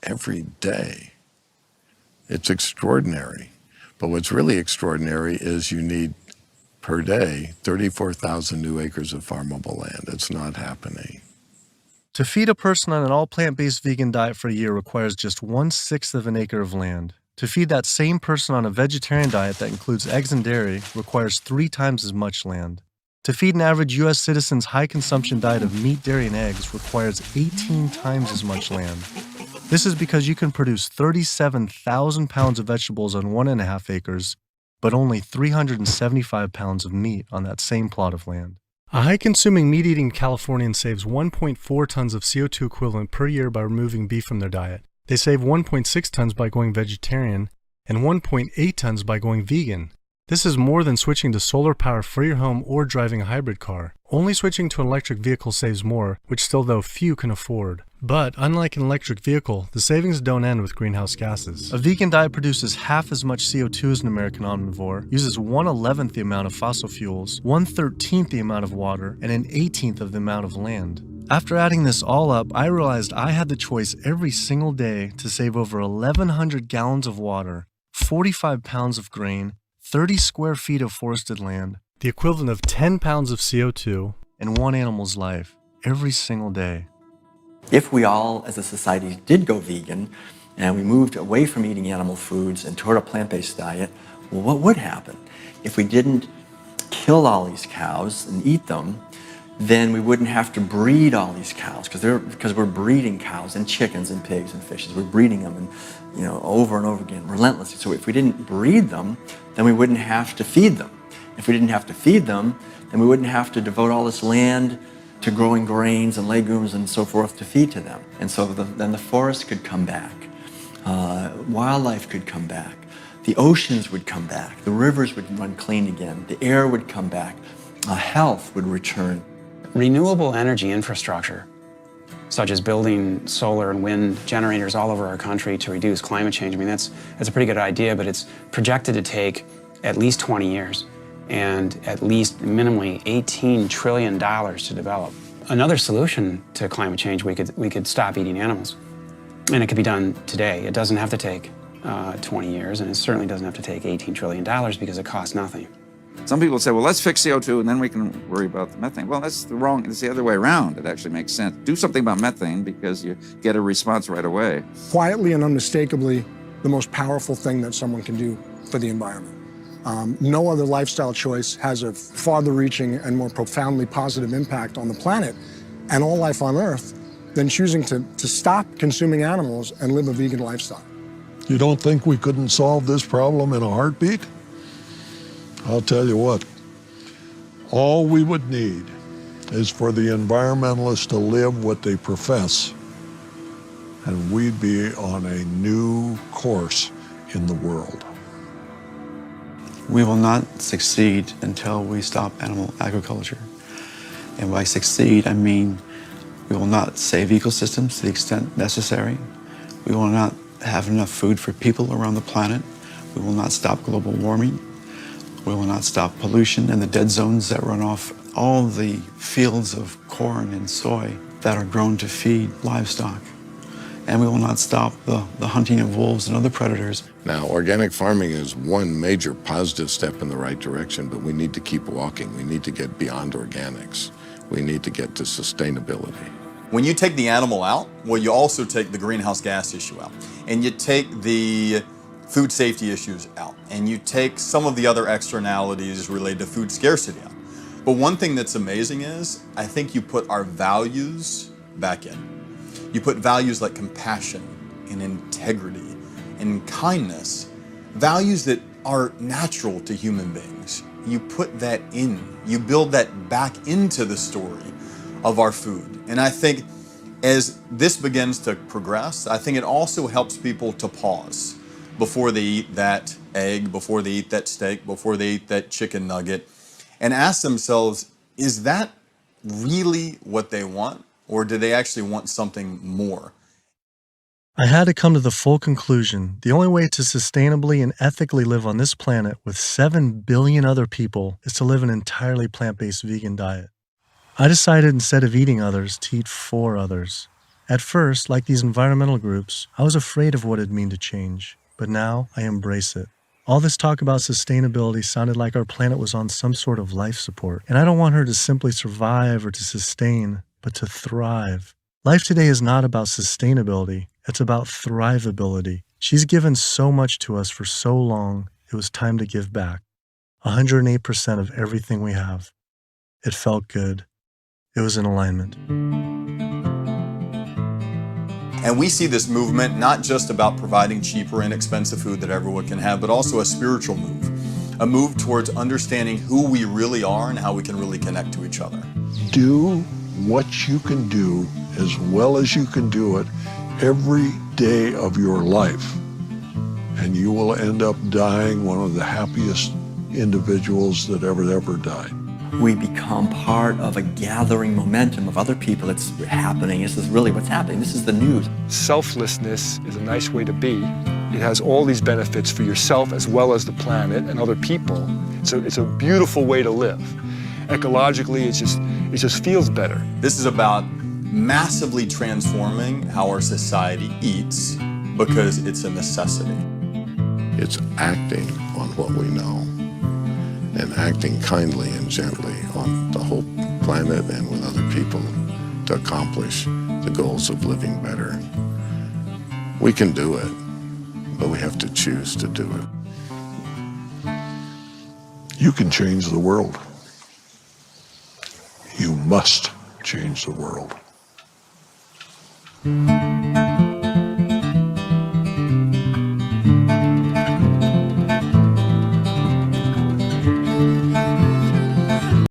Every day. It's extraordinary. But what's really extraordinary is you need, per day, 34,000 new acres of farmable land. It's not happening. To feed a person on an all-plant-based vegan diet for a year requires just 1/6 of an acre of land. To feed that same person on a vegetarian diet that includes eggs and dairy requires 3 times as much land. To feed an average U.S. citizen's high-consumption diet of meat, dairy, and eggs requires 18 times as much land. This is because you can produce 37,000 pounds of vegetables on 1.5 acres, but only 375 pounds of meat on that same plot of land. A high-consuming meat-eating Californian saves 1.4 tons of CO2 equivalent per year by removing beef from their diet. They save 1.6 tons by going vegetarian and 1.8 tons by going vegan. This is more than switching to solar power for your home or driving a hybrid car. Only switching to an electric vehicle saves more, which still though few can afford. But unlike an electric vehicle, the savings don't end with greenhouse gases. A vegan diet produces half as much CO2 as an American omnivore, uses 1/11th the amount of fossil fuels, 1/13th the amount of water, and 1/18th of the amount of land. After adding this all up, I realized I had the choice every single day to save over 1,100 gallons of water, 45 pounds of grain, 30 square feet of forested land, the equivalent of 10 pounds of CO2, and one animal's life, every single day. If we all, as a society, did go vegan, and we moved away from eating animal foods and toward a plant-based diet, well, what would happen? If we didn't kill all these cows and eat them, then we wouldn't have to breed all these cows, because we're breeding cows and chickens and pigs and fishes. We're breeding them and, over and over again, relentlessly. So if we didn't breed them, then we wouldn't have to feed them. If we didn't have to feed them, then we wouldn't have to devote all this land to growing grains and legumes and so forth to feed to them. And so then the forest could come back. Wildlife could come back. The oceans would come back. The rivers would run clean again. The air would come back. Health would return. Renewable energy infrastructure, such as building solar and wind generators all over our country to reduce climate change, I mean, that's a pretty good idea, but it's projected to take at least 20 years and at least minimally $18 trillion to develop. Another solution to climate change, we could stop eating animals. And it could be done today. It doesn't have to take 20 years, and it certainly doesn't have to take $18 trillion because it costs nothing. Some people say, well, let's fix CO2 and then we can worry about the methane. Well, it's the other way around. It actually makes sense. Do something about methane because you get a response right away. Quietly and unmistakably, the most powerful thing that someone can do for the environment. No other lifestyle choice has a farther-reaching and more profoundly positive impact on the planet and all life on Earth than choosing to stop consuming animals and live a vegan lifestyle. You don't think we couldn't solve this problem in a heartbeat? I'll tell you what, all we would need is for the environmentalists to live what they profess, and we'd be on a new course in the world. We will not succeed until we stop animal agriculture. And by succeed, I mean we will not save ecosystems to the extent necessary. We will not have enough food for people around the planet. We will not stop global warming. We will not stop pollution and the dead zones that run off all the fields of corn and soy that are grown to feed livestock. And we will not stop the hunting of wolves and other predators. Now, organic farming is one major positive step in the right direction, but we need to keep walking. We need to get beyond organics. We need to get to sustainability. When you take the animal out, well, you also take the greenhouse gas issue out, and you take the food safety issues out, and you take some of the other externalities related to food scarcity out. But one thing that's amazing is, I think you put our values back in. You put values like compassion and integrity and kindness, values that are natural to human beings. You put that in. You build that back into the story of our food. And I think as this begins to progress, I think it also helps people to pause before they eat that egg, before they eat that steak, before they eat that chicken nugget, and ask themselves, is that really what they want? Or do they actually want something more? I had to come to the full conclusion the only way to sustainably and ethically live on this planet with 7 billion other people is to live an entirely plant-based vegan diet. I decided instead of eating others, to eat for others. At first, like these environmental groups, I was afraid of what it'd mean to change, but now I embrace it. All this talk about sustainability sounded like our planet was on some sort of life support, and I don't want her to simply survive or to sustain, but to thrive. Life today is not about sustainability, it's about thrivability. She's given so much to us for so long, it was time to give back. 108% of everything we have. It felt good. It was in alignment. And we see this movement not just about providing cheaper, inexpensive food that everyone can have, but also a spiritual move. A move towards understanding who we really are and how we can really connect to each other. Do what you can do as well as you can do it every day of your life, and you will end up dying one of the happiest individuals that ever died. We become part of a gathering momentum of other people. It's happening. This is really what's happening. This is the news. Selflessness is a nice way to be. It has all these benefits for yourself as well as the planet and other people. So it's a beautiful way to live. Ecologically, it just feels better. This is about massively transforming how our society eats because it's a necessity. It's acting on what we know and acting kindly and gently on the whole planet and with other people to accomplish the goals of living better. We can do it, but we have to choose to do it. You can change the world. You must change the world.